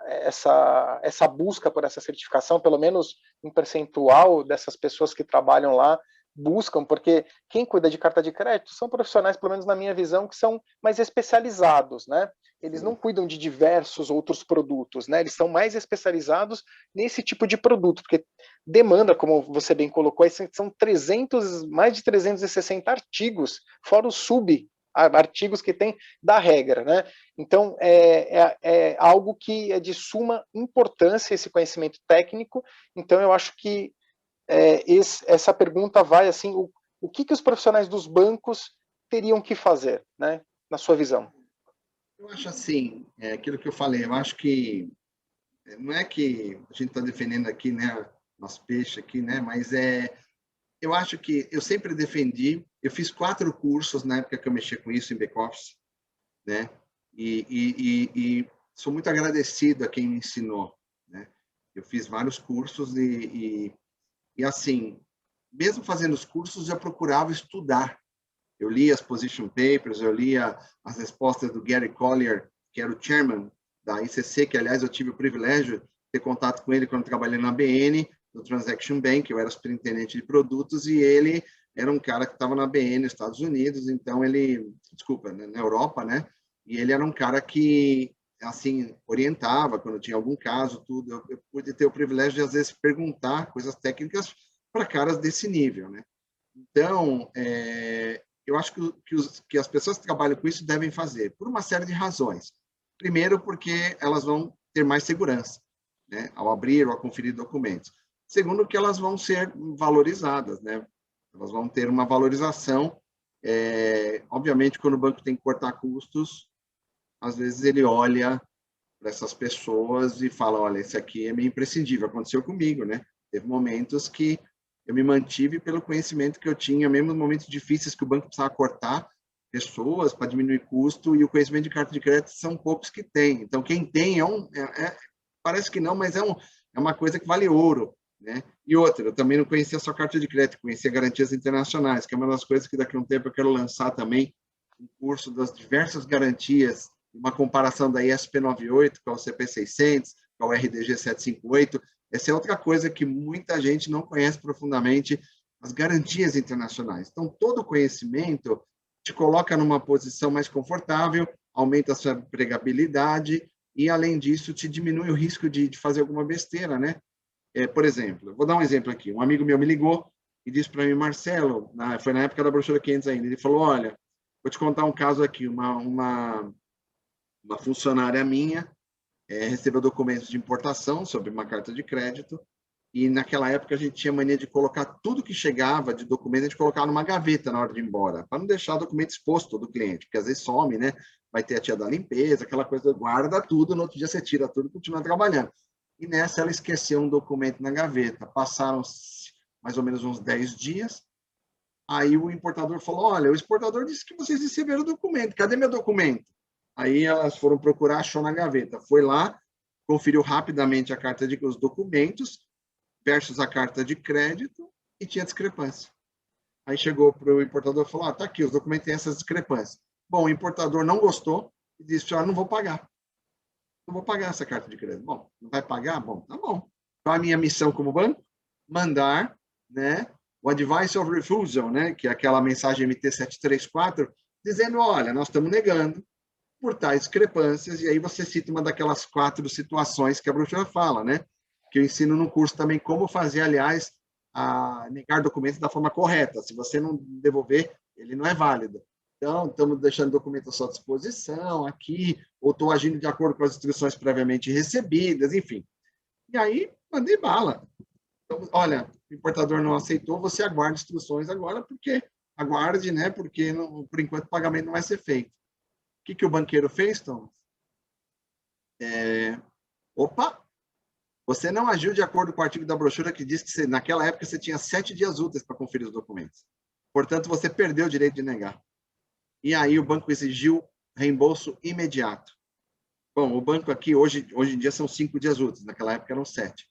busca por essa certificação, pelo menos um percentual dessas pessoas que trabalham lá buscam, porque quem cuida de carta de crédito são profissionais, pelo menos na minha visão, que são mais especializados, né? Eles não cuidam de diversos outros produtos, né? Eles são mais especializados nesse tipo de produto, porque demanda, como você bem colocou, são mais de 360 artigos, fora os artigos que tem da regra, né? Então, é algo que é de suma importância, esse conhecimento técnico. Então, eu acho que essa pergunta vai assim, o que os profissionais dos bancos teriam que fazer, né, na sua visão? Eu acho assim, aquilo que eu falei, eu acho que não é que a gente está defendendo aqui, né, nosso peixe aqui, né, mas eu acho que eu sempre defendi, eu fiz 4 cursos na época que eu mexia com isso em back-office, né, e sou muito agradecido a quem me ensinou, né. Eu fiz vários cursos e assim, mesmo fazendo os cursos, eu procurava estudar. Eu li as position papers, eu lia as respostas do Gary Collier, que era o chairman da ICC, que, aliás, eu tive o privilégio de ter contato com ele quando trabalhei na BN, no Transaction Bank, eu era superintendente de produtos, e ele era um cara que estava na BN nos Estados Unidos, então ele, desculpa, na Europa, né? E ele era um cara que, assim, orientava quando tinha algum caso, tudo. Eu pude ter o privilégio de, às vezes, perguntar coisas técnicas para caras desse nível, né? Então, eu acho que as pessoas que trabalham com isso devem fazer, por uma série de razões. Primeiro, porque elas vão ter mais segurança, né, ao abrir ou a conferir documentos. Segundo, que elas vão ser valorizadas, né? Elas vão ter uma valorização. Obviamente, quando o banco tem que cortar custos, às vezes ele olha para essas pessoas e fala, olha, esse aqui é meio imprescindível. Aconteceu comigo, né? Teve momentos que eu me mantive pelo conhecimento que eu tinha, mesmo nos momentos difíceis que o banco precisava cortar pessoas para diminuir custo, e o conhecimento de carta de crédito são poucos que têm. Então, quem tem parece que não, mas é uma coisa que vale ouro, né? E outra, eu também não conhecia só carta de crédito, conhecia garantias internacionais, que é uma das coisas que daqui a um tempo eu quero lançar também, um curso das diversas garantias, uma comparação da ISP 98 com o CP 600, com o RDG 758. Essa é outra coisa que muita gente não conhece profundamente, as garantias internacionais. Então, todo conhecimento te coloca numa posição mais confortável, aumenta a sua empregabilidade e, além disso, te diminui o risco de fazer alguma besteira, né? Por exemplo, vou dar um exemplo aqui. Um amigo meu me ligou e disse para mim, Marcelo, foi na época da brochura 500 ainda, ele falou, olha, vou te contar um caso aqui, uma funcionária minha recebeu documentos de importação sobre uma carta de crédito, e naquela época a gente tinha mania de colocar tudo que chegava de documento, a gente colocava numa gaveta na hora de ir embora, para não deixar o documento exposto do cliente, porque às vezes some, né? Vai ter a tia da limpeza, aquela coisa, guarda tudo, no outro dia você tira tudo e continua trabalhando. E nessa ela esqueceu um documento na gaveta. Passaram mais ou menos uns 10 dias, aí o importador falou, olha, o exportador disse que vocês receberam o documento, cadê meu documento? Aí elas foram procurar, achou na gaveta. Foi lá, conferiu rapidamente a carta de os documentos versus a carta de crédito e tinha discrepância. Aí chegou para o importador e falou, tá aqui, os documentos têm essas discrepâncias. Bom, o importador não gostou e disse, não vou pagar. Não vou pagar essa carta de crédito. Bom, não vai pagar? Bom, tá bom. Então, a minha missão como banco, mandar, né, o Advice of Refusal, né, que é aquela mensagem MT-734, dizendo, olha, nós estamos negando por tais discrepâncias, e aí você cita uma daquelas 4 situações que a brochura fala, né? Que eu ensino no curso também como fazer, aliás, a negar documentos da forma correta. Se você não devolver, ele não é válido. Então, estamos deixando documento à sua disposição aqui, ou estou agindo de acordo com as instruções previamente recebidas, enfim. E aí, mandei bala. Então, olha, o importador não aceitou, você aguarda instruções agora, porque aguarde, né? Porque, não, por enquanto, o pagamento não vai ser feito. O que o banqueiro fez, Thomas? Opa! Você não agiu de acordo com o artigo da brochura que diz que naquela época você tinha 7 dias úteis para conferir os documentos. Portanto, você perdeu o direito de negar. E aí o banco exigiu reembolso imediato. Bom, o banco aqui, hoje em dia, são 5 dias úteis. Naquela época eram 7.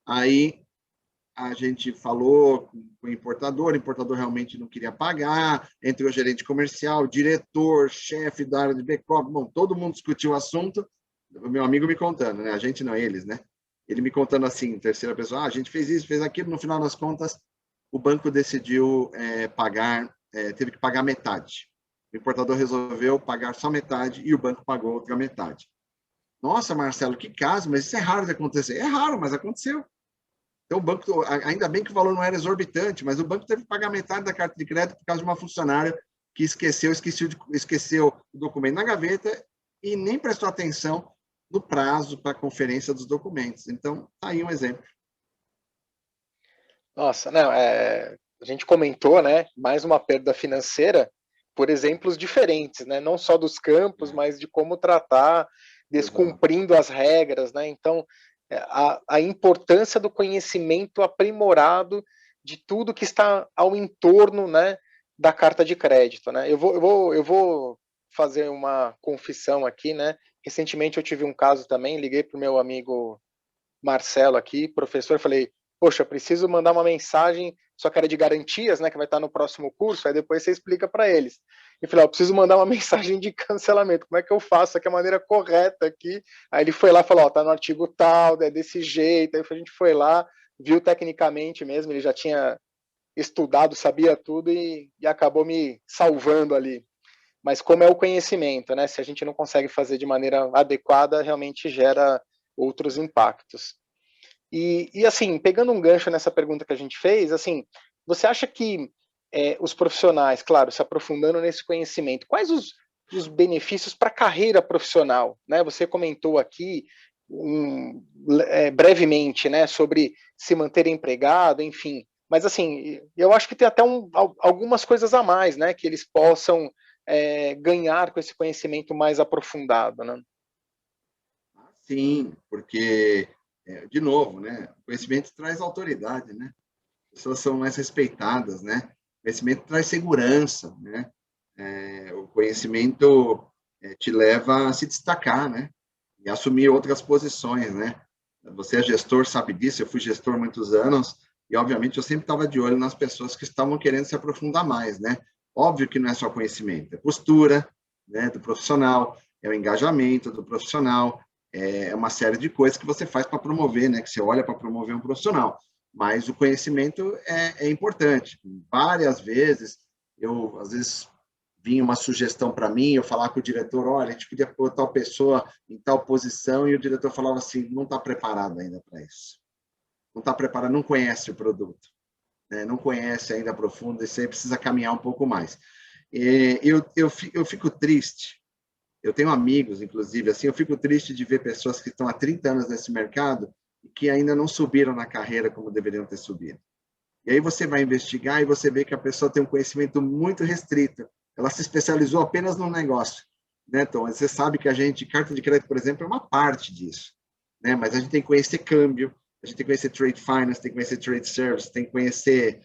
Aí a gente falou com o importador realmente não queria pagar, entre o gerente comercial, diretor, chefe da área de back-office, bom, todo mundo discutiu o assunto, o meu amigo me contando, né? A gente não, eles, né? Ele me contando assim, em terceira pessoa, a gente fez isso, fez aquilo, no final das contas, o banco decidiu pagar, teve que pagar metade. O importador resolveu pagar só metade e o banco pagou outra metade. Nossa, Marcelo, que caso, mas isso é raro de acontecer. É raro, mas aconteceu. Então, o banco, ainda bem que o valor não era exorbitante, mas o banco teve que pagar metade da carta de crédito por causa de uma funcionária que esqueceu o documento na gaveta e nem prestou atenção no prazo para a conferência dos documentos. Então, tá aí um exemplo. Nossa, não, a gente comentou, né, mais uma perda financeira, por exemplos diferentes, né? Não só dos campos, mas de como tratar, descumprindo as regras, né? Então, a importância do conhecimento aprimorado de tudo que está ao entorno, né, da carta de crédito, né? Eu vou fazer uma confissão aqui, né? Recentemente eu tive um caso também, liguei para o meu amigo Marcelo aqui, professor, falei, poxa, preciso mandar uma mensagem, só que era de garantias, né, que vai estar no próximo curso, aí depois você explica para eles. E falei, preciso mandar uma mensagem de cancelamento, como é que eu faço aqui a maneira correta aqui? Aí ele foi lá e falou, tá no artigo tal, é desse jeito, aí a gente foi lá, viu tecnicamente mesmo, ele já tinha estudado, sabia tudo e acabou me salvando ali. Mas como é o conhecimento, né? Se a gente não consegue fazer de maneira adequada, realmente gera outros impactos. E assim, pegando um gancho nessa pergunta que a gente fez, assim, você acha que os profissionais, claro, se aprofundando nesse conhecimento, quais os benefícios para a carreira profissional, né? Você comentou aqui brevemente, né, sobre se manter empregado, enfim. Mas assim, eu acho que tem até algumas coisas a mais, né, que eles possam ganhar com esse conhecimento mais aprofundado, né? Sim, porque, de novo, né, o conhecimento traz autoridade, né? As pessoas são mais respeitadas, né? O conhecimento traz segurança, né? O conhecimento te leva a se destacar, né? E assumir outras posições, né? Você é gestor, sabe disso, eu fui gestor há muitos anos, e obviamente eu sempre estava de olho nas pessoas que estavam querendo se aprofundar mais, né? Óbvio que não é só conhecimento, é postura, né, do profissional, é o engajamento do profissional, é uma série de coisas que você faz para promover, né, que você olha para promover um profissional. Mas o conhecimento é importante. Várias vezes, às vezes, vinha uma sugestão para mim, eu falava com o diretor, olha, a gente podia pôr tal pessoa em tal posição, e o diretor falava assim, não está preparado ainda para isso. Não está preparado, não conhece o produto, né? Não conhece ainda a profundo, isso aí precisa caminhar um pouco mais. Eu fico triste, eu tenho amigos, inclusive, assim, eu fico triste de ver pessoas que estão há 30 anos nesse mercado e que ainda não subiram na carreira como deveriam ter subido. E aí você vai investigar e você vê que a pessoa tem um conhecimento muito restrito. Ela se especializou apenas no negócio, né? Então, você sabe que carta de crédito, por exemplo, é uma parte disso, né? Mas a gente tem que conhecer câmbio, a gente tem que conhecer trade finance, tem que conhecer trade service, tem que conhecer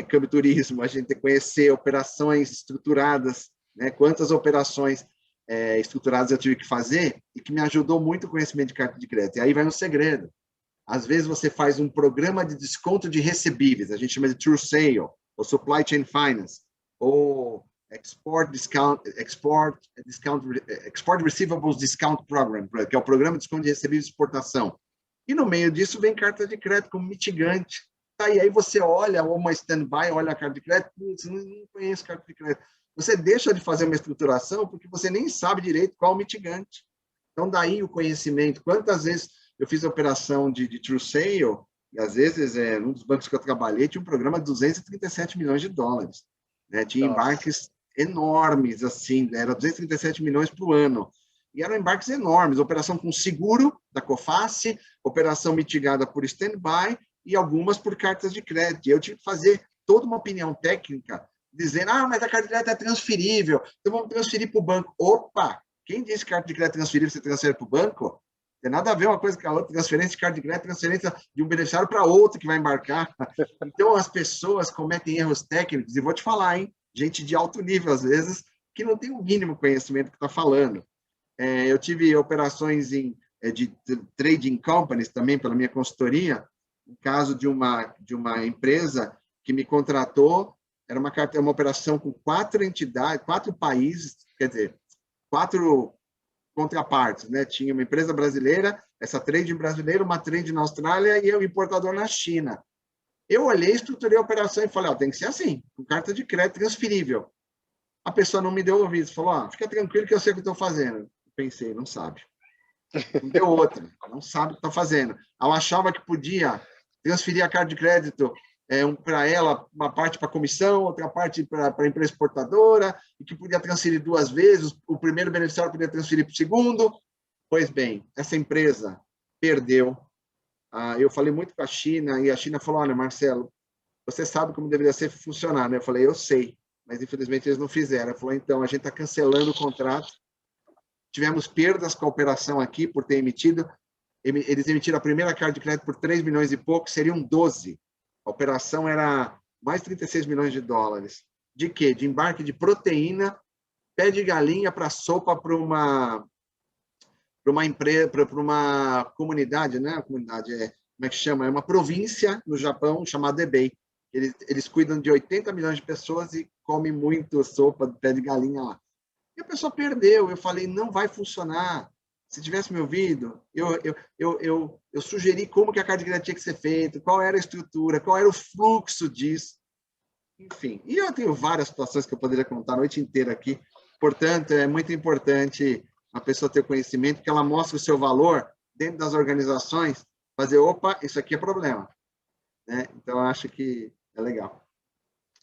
câmbio turismo, a gente tem que conhecer operações estruturadas, né? Quantas operações estruturadas eu tive que fazer e que me ajudou muito o conhecimento de carta de crédito. E aí vai um segredo. Às vezes você faz um programa de desconto de recebíveis, a gente chama de True Sale, ou Supply Chain Finance, ou Export Receivables Discount Program, que é o programa de desconto de recebíveis de exportação. E no meio disso vem carta de crédito como mitigante. Tá, e aí você olha uma stand-by, olha a carta de crédito, você não conhece carta de crédito. Você deixa de fazer uma estruturação porque você nem sabe direito qual o mitigante. Então, daí o conhecimento. Quantas vezes eu fiz a operação de True Sale, e às vezes, num dos bancos que eu trabalhei, tinha um programa de 237 milhões de dólares. Né? Tinha embarques enormes, assim, era 237 milhões por ano. E eram embarques enormes, operação com seguro da COFACE, operação mitigada por stand-by e algumas por cartas de crédito. E eu tive que fazer toda uma opinião técnica, dizendo, mas a carta de crédito é transferível, então vamos transferir para o banco. Opa! Quem disse que carta de crédito é transferível, você transfere para o banco? Tem nada a ver uma coisa com a outra. Transferência de carta de crédito, transferência de um beneficiário para outro que vai embarcar. Então, as pessoas cometem erros técnicos, e vou te falar, hein? Gente de alto nível, às vezes, que não tem o mínimo conhecimento que está falando. Eu tive operações de trading companies também, pela minha consultoria, no caso de uma empresa que me contratou, era uma operação com 4 entidades, 4 países, quer dizer, 4 contrapartes, né? Tinha uma empresa brasileira, essa trade brasileira, uma trade na Austrália e o importador na China. Eu olhei, estruturei a operação e falei, tem que ser assim, com carta de crédito transferível. A pessoa não me deu ouvido, falou, fica tranquilo que eu sei o que estou fazendo. Eu pensei, não sabe. Não deu outra, não sabe o que está fazendo. Ela achava que podia transferir a carta de crédito para ela, uma parte para a comissão, outra parte para a empresa exportadora, e que podia transferir 2 vezes, o primeiro beneficiário podia transferir para o segundo. Pois bem, essa empresa perdeu. Eu falei muito com a China, e a China falou, olha, Marcelo, você sabe como deveria ser funcionar, né? Eu falei, eu sei, mas infelizmente eles não fizeram. Ela falou, então, a gente está cancelando o contrato, tivemos perdas com a operação aqui por ter emitido, eles emitiram a primeira carta de crédito por 3 milhões e pouco, seriam 12. A operação era mais 36 milhões de dólares. De quê? De embarque de proteína, pé de galinha para sopa para uma empresa, para uma comunidade, né? A comunidade como é que chama? É uma província no Japão chamada Ebei. Eles cuidam de 80 milhões de pessoas e comem muito sopa de pé de galinha lá. E a pessoa perdeu. Eu falei, não vai funcionar. Se tivesse me ouvido, eu sugeri como que a carta de crédito tinha que ser feita, qual era a estrutura, qual era o fluxo disso. Enfim, e eu tenho várias situações que eu poderia contar a noite inteira aqui. Portanto, é muito importante a pessoa ter conhecimento, que ela mostre o seu valor dentro das organizações, fazer, opa, isso aqui é problema. Né? Então, eu acho que é legal.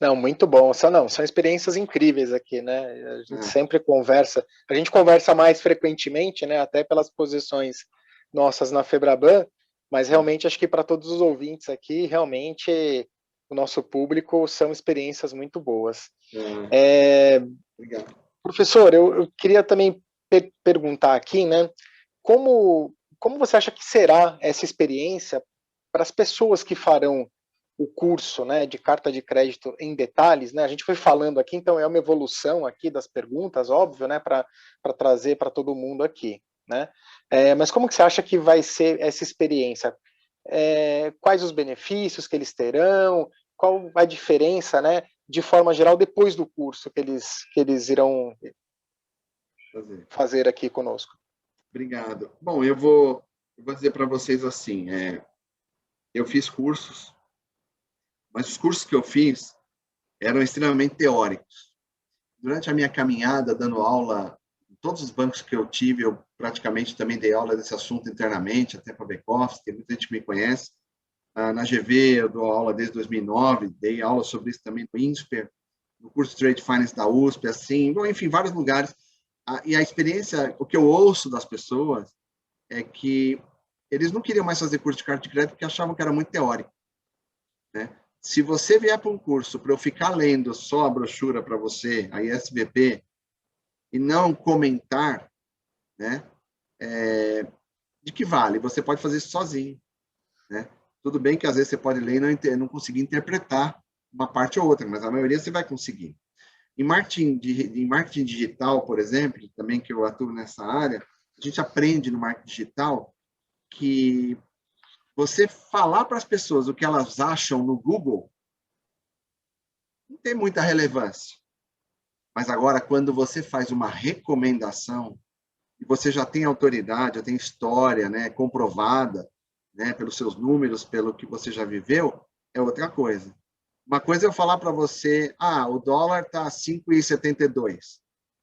Não, muito bom. São experiências incríveis aqui, né? A gente sempre conversa, a gente conversa mais frequentemente, né? Até pelas posições nossas na Febraban, mas realmente acho que para todos os ouvintes aqui, realmente o nosso público são experiências muito boas. Obrigado. Professor, eu queria também perguntar aqui, né? Como você acha que será essa experiência para as pessoas que farão o curso, né, de carta de crédito em detalhes, né? A gente foi falando aqui, então é uma evolução aqui das perguntas, óbvio, né, para trazer para todo mundo aqui, né? Mas como que você acha que vai ser essa experiência? Quais os benefícios que eles terão? Qual a diferença, né, de forma geral, depois do curso que eles irão fazer aqui conosco? Obrigado. Bom, eu vou dizer para vocês assim, eu fiz cursos, mas os cursos que eu fiz eram extremamente teóricos. Durante a minha caminhada, dando aula em todos os bancos que eu tive, eu praticamente também dei aula desse assunto internamente, até para back-office, tem muita gente que me conhece. Na GV, eu dou aula desde 2009, dei aula sobre isso também no INSPER, no curso de Trade Finance da USP, assim, bom, enfim, vários lugares. E a experiência, o que eu ouço das pessoas é que eles não queriam mais fazer curso de carta de crédito porque achavam que era muito teórico, né? Se você vier para um curso para eu ficar lendo só a brochura para você, a ISBP, e não comentar, né, de que vale? Você pode fazer isso sozinho, né? Tudo bem que às vezes você pode ler e não conseguir interpretar uma parte ou outra, mas a maioria você vai conseguir. Em marketing digital, por exemplo, também que eu atuo nessa área, a gente aprende no marketing digital que você falar para as pessoas o que elas acham no Google não tem muita relevância. Mas agora, quando você faz uma recomendação, e você já tem autoridade, já tem história, né, comprovada, né, pelos seus números, pelo que você já viveu, é outra coisa. Uma coisa é eu falar para você, o dólar está 5,72.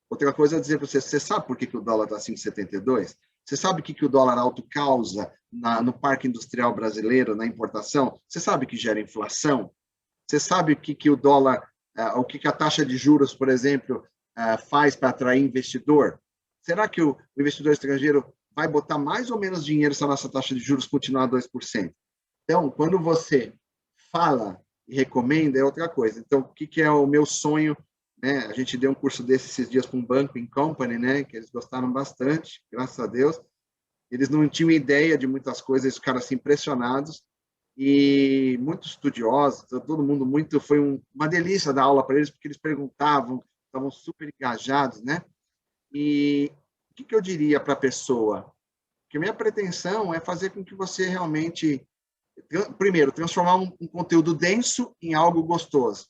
Outra coisa é dizer para você, você sabe por que o dólar está 5,72? Você sabe o que o dólar alto causa no parque industrial brasileiro, na importação? Você sabe que gera inflação? Você sabe o que o dólar, o que a taxa de juros, por exemplo, faz para atrair investidor? Será que o investidor estrangeiro vai botar mais ou menos dinheiro se a nossa taxa de juros continuar a 2%? Então, quando você fala e recomenda, é outra coisa. Então, o que é o meu sonho? Né? A gente deu um curso desse esses dias para um banco em Company, né? Que eles gostaram bastante, graças a Deus. Eles não tinham ideia de muitas coisas, eles ficaram assim, impressionados. E muito estudiosos, todo mundo foi uma delícia dar aula para eles, porque eles perguntavam, estavam super engajados, né? E o que eu diria para a pessoa? Que a minha pretensão é fazer com que você realmente, primeiro, transformar um conteúdo denso em algo gostoso,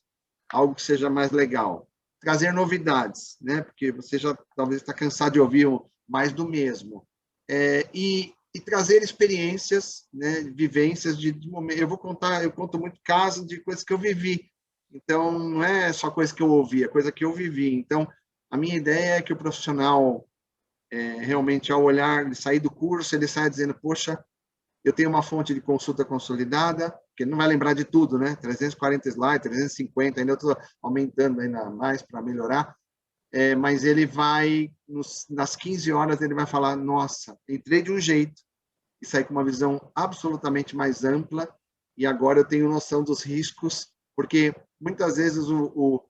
algo que seja mais legal. Trazer novidades, né? Porque você já talvez está cansado de ouvir mais do mesmo. E trazer experiências, né? Vivências de momento. Eu conto muito casos de coisas que eu vivi. Então, não é só coisa que eu ouvi, é coisa que eu vivi. Então, a minha ideia é que o profissional, realmente, ao olhar, ele sair do curso, ele sai dizendo, poxa, eu tenho uma fonte de consulta consolidada, que ele não vai lembrar de tudo, né? 340 slides, 350, ainda eu estou aumentando ainda mais para melhorar, mas ele vai, nas 15 horas, ele vai falar, nossa, entrei de um jeito e saí com uma visão absolutamente mais ampla e agora eu tenho noção dos riscos, porque muitas vezes o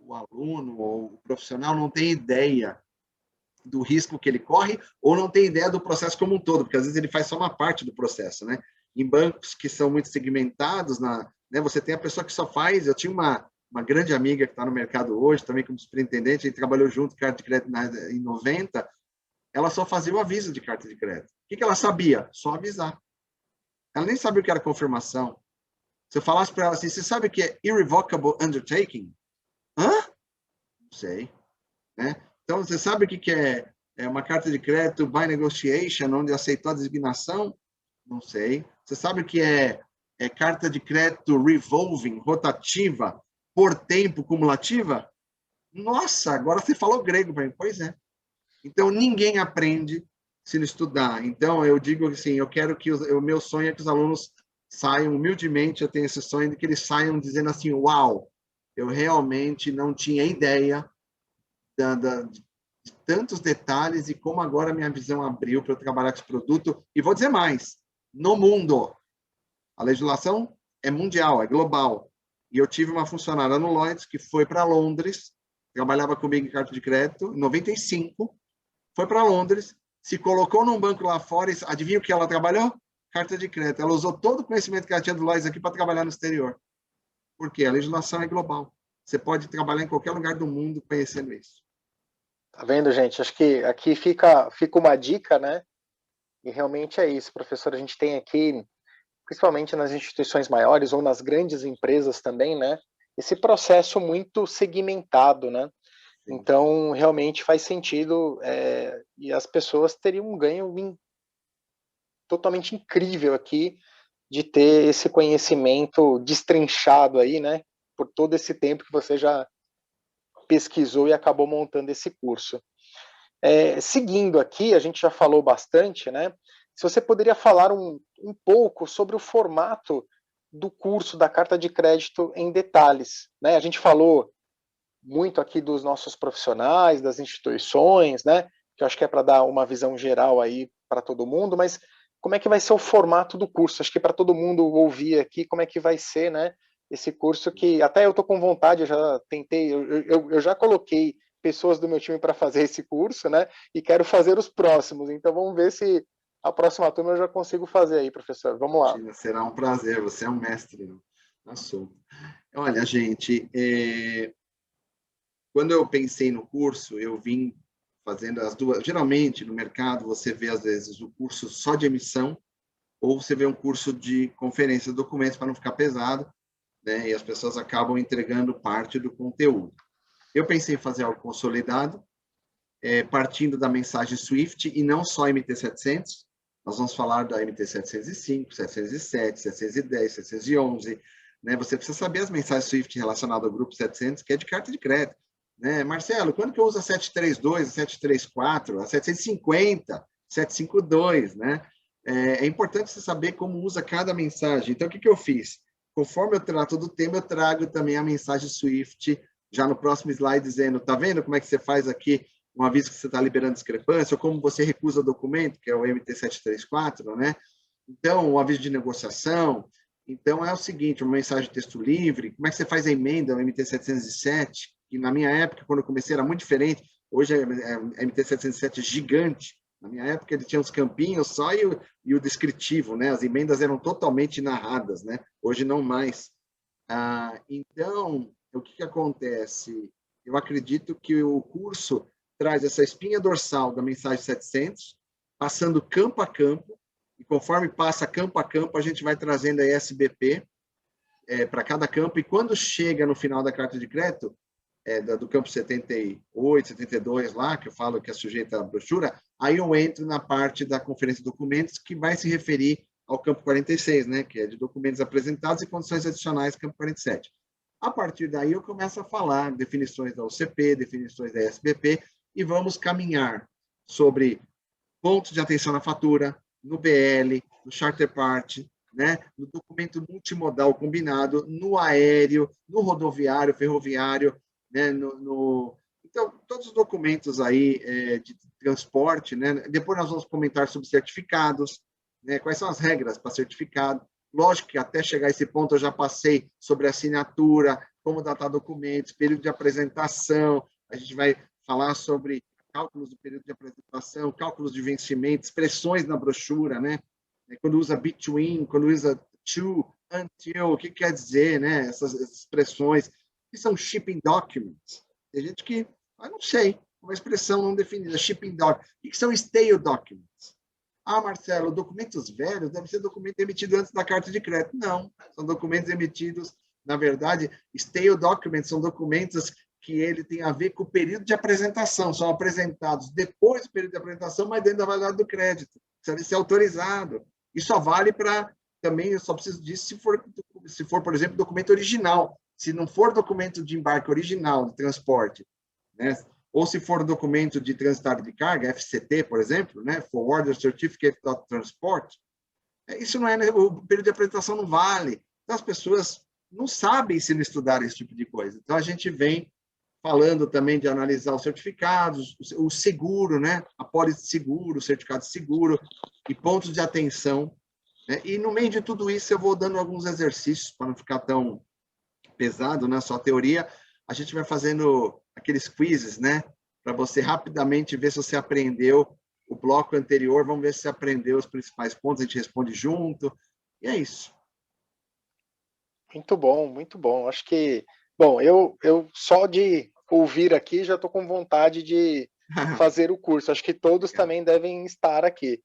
o aluno ou o profissional não tem ideia do risco que ele corre ou não tem ideia do processo como um todo, porque às vezes ele faz só uma parte do processo, né? Em bancos que são muito segmentados, né, você tem a pessoa que só faz... Eu tinha uma grande amiga que está no mercado hoje, também como superintendente, a gente trabalhou junto em carta de crédito em 90, ela só fazia o aviso de carta de crédito. O que ela sabia? Só avisar. Ela nem sabia o que era confirmação. Se eu falasse para ela assim, você sabe o que é irrevocable undertaking? Hã? Não sei. Né? Então, você sabe o que é uma carta de crédito by negotiation, onde aceitou a designação? Não sei. Você sabe o que é carta de crédito revolving, rotativa, por tempo cumulativa? Nossa, agora você falou grego para mim. Pois é. Então, ninguém aprende se não estudar. Então, eu digo assim, eu quero que o meu sonho é que os alunos saiam, humildemente, eu tenho esse sonho de que eles saiam dizendo assim, uau, eu realmente não tinha ideia de tantos detalhes e como agora a minha visão abriu para eu trabalhar com esse produto. E vou dizer mais, no mundo. A legislação é mundial, é global. E eu tive uma funcionária no Lloyds que foi para Londres, trabalhava comigo em carta de crédito, em 95, foi para Londres, se colocou num banco lá fora, e adivinha o que ela trabalhou? Carta de crédito. Ela usou todo o conhecimento que ela tinha do Lloyds aqui para trabalhar no exterior. Por quê? A legislação é global. Você pode trabalhar em qualquer lugar do mundo conhecendo isso. Tá vendo, gente? Acho que aqui fica uma dica, né? E realmente é isso, professor. A gente tem aqui, principalmente nas instituições maiores ou nas grandes empresas também, né? Esse processo muito segmentado, né? Sim. Então, realmente faz sentido e as pessoas teriam um ganho totalmente incrível aqui de ter esse conhecimento destrinchado aí, né? Por todo esse tempo que você já pesquisou e acabou montando esse curso. Seguindo aqui, a gente já falou bastante, né? Se você poderia falar um pouco sobre o formato do curso da carta de crédito em detalhes, né? A gente falou muito aqui dos nossos profissionais, das instituições, né? Que eu acho que é para dar uma visão geral aí para todo mundo, mas como é que vai ser o formato do curso? Acho que para todo mundo ouvir aqui, como é que vai ser, né? Esse curso que até eu estou com vontade, eu já tentei, eu já coloquei pessoas do meu time para fazer esse curso, né? E quero fazer os próximos. Então vamos ver se a próxima turma eu já consigo fazer aí, professor. Vamos lá. Será um prazer, você é um mestre no assunto. Olha, gente, quando eu pensei no curso, eu vim fazendo as duas. Geralmente, no mercado, você vê, às vezes, o curso só de emissão, ou você vê um curso de conferência de documentos para não ficar pesado, né? E as pessoas acabam entregando parte do conteúdo. Eu pensei em fazer algo consolidado, partindo da mensagem Swift, e não só MT-700. Nós vamos falar da MT-705, 707, 710, 711. Né? Você precisa saber as mensagens Swift relacionadas ao grupo 700, que é de carta de crédito. Né? Marcelo, quando que eu uso a 732, a 734, a 750, 752? Né? É importante você saber como usa cada mensagem. Então, o que eu fiz? Conforme eu trato do tema, eu trago também a mensagem Swift, já no próximo slide, dizendo, tá vendo como é que você faz aqui um aviso que você está liberando discrepância, ou como você recusa documento, que é o MT-734, né? Então, o aviso de negociação. Então, é o seguinte, uma mensagem de texto livre, como é que você faz a emenda, o MT-707, que na minha época, quando eu comecei, era muito diferente. Hoje é MT-707 gigante. Na minha época, ele tinha os campinhos só e o descritivo, né? As emendas eram totalmente narradas, né? Hoje não mais. Então, o que acontece? Eu acredito que o curso traz essa espinha dorsal da mensagem 700, passando campo a campo, e conforme passa campo a campo, a gente vai trazendo a SBP para cada campo, e quando chega no final da carta de crédito, do campo 78, 72 lá, que eu falo que é sujeita à brochura, aí eu entro na parte da conferência de documentos, que vai se referir ao campo 46, né, que é de documentos apresentados e condições adicionais, campo 47. A partir daí, eu começo a falar definições da OCP, definições da SBP, e vamos caminhar sobre pontos de atenção na fatura, no BL, no charter part, né, no documento multimodal combinado, no aéreo, no rodoviário, ferroviário, né, então, todos os documentos aí de transporte, né, depois nós vamos comentar sobre certificados, né, quais são as regras para certificado. Lógico que até chegar a esse ponto eu já passei sobre assinatura, como datar documentos, período de apresentação, a gente vai falar sobre cálculos do período de apresentação, cálculos de vencimento, expressões na brochura, né? Quando usa between, quando usa to, until, o que quer dizer, né? Essas expressões, que são shipping documents. Tem gente que, não sei, uma expressão não definida, shipping documents. O que são stale documents? Ah, Marcelo, documentos velhos devem ser documento emitido antes da carta de crédito. Não, são documentos emitidos, na verdade, stale documents são documentos que ele tem a ver com o período de apresentação, são apresentados depois do período de apresentação, mas dentro da validade do crédito, precisa ser autorizado. E só vale para, também, eu só preciso disso se for, por exemplo, documento original. Se não for documento de embarque original, de transporte, né? Ou se for documento de transitário de carga, FCT, por exemplo, né? Forwarder Certificate of Transport, isso não é, o período de apresentação não vale. Então, as pessoas não sabem se não estudarem esse tipo de coisa. Então, a gente vem falando também de analisar os certificados, o seguro, né? A pólice de seguro, o certificado de seguro e pontos de atenção, né? E no meio de tudo isso eu vou dando alguns exercícios para não ficar tão pesado, né? Só a teoria. A gente vai fazendo aqueles quizzes, né? Para você rapidamente ver se você aprendeu o bloco anterior. Vamos ver se você aprendeu os principais pontos. A gente responde junto. E é isso. Muito bom, muito bom. Acho que, bom, eu só de ouvir aqui já estou com vontade de fazer o curso. Acho que todos também devem estar aqui.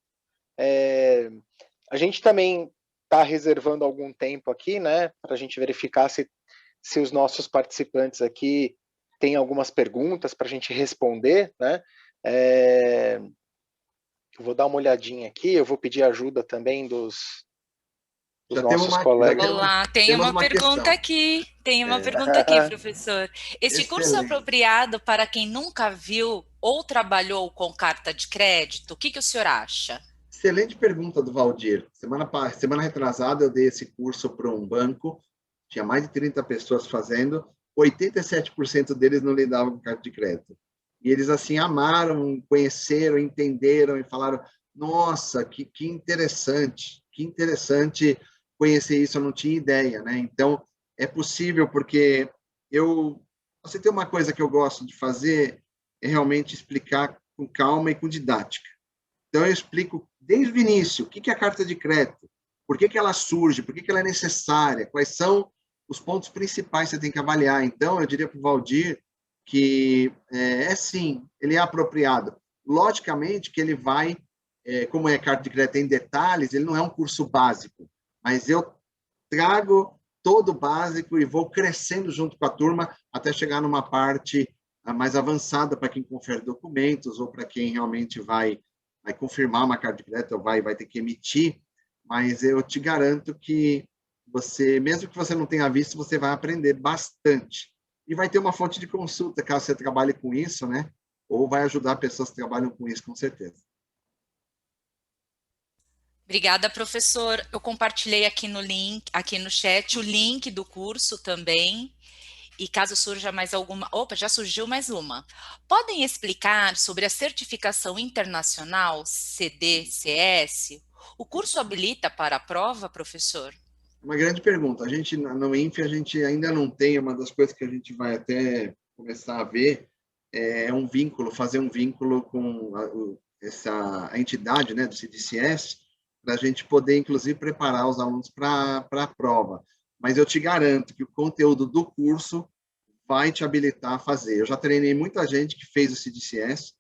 A gente também está reservando algum tempo aqui, né, para a gente verificar se os nossos participantes aqui têm algumas perguntas para a gente responder, né? Eu vou dar uma olhadinha aqui, eu vou pedir ajuda também dos nossos colegas. Olá, tem uma pergunta aqui. Tem uma pergunta aqui, professor. Este curso é apropriado para quem nunca viu ou trabalhou com carta de crédito? O que o senhor acha? Excelente pergunta do Valdir. Semana retrasada eu dei esse curso para um banco, tinha mais de 30 pessoas fazendo, 87% deles não lidavam com carta de crédito. E eles, assim, amaram, conheceram, entenderam e falaram, nossa, que interessante conhecer isso, eu não tinha ideia, né? Então, é possível porque você tem uma coisa que eu gosto de fazer, é realmente explicar com calma e com didática. Então, eu explico desde o início o que é a carta de crédito, por que ela surge, por que ela é necessária, quais são os pontos principais que você tem que avaliar. Então, eu diria para o Valdir que, sim, ele é apropriado. Logicamente que ele vai, como é carta de crédito em detalhes, ele não é um curso básico, mas eu trago todo o básico e vou crescendo junto com a turma até chegar numa parte mais avançada para quem confere documentos ou para quem realmente vai confirmar uma carta de crédito ou vai ter que emitir, mas eu te garanto que você, mesmo que você não tenha visto, você vai aprender bastante. E vai ter uma fonte de consulta, caso você trabalhe com isso, né? Ou vai ajudar pessoas que trabalham com isso, com certeza. Obrigada, professor. Eu compartilhei aqui no chat, o link do curso também. E caso surja mais alguma... Opa, já surgiu mais uma. Podem explicar sobre a certificação internacional CDCS? O curso habilita para a prova, professor? Uma grande pergunta. A gente, no INFE, a gente ainda não tem, uma das coisas que a gente vai até começar a ver, é um vínculo, fazer um vínculo com a entidade, né, do CDCS, para a gente poder, inclusive, preparar os alunos para a prova. Mas eu te garanto que o conteúdo do curso vai te habilitar a fazer. Eu já treinei muita gente que fez o CDCS,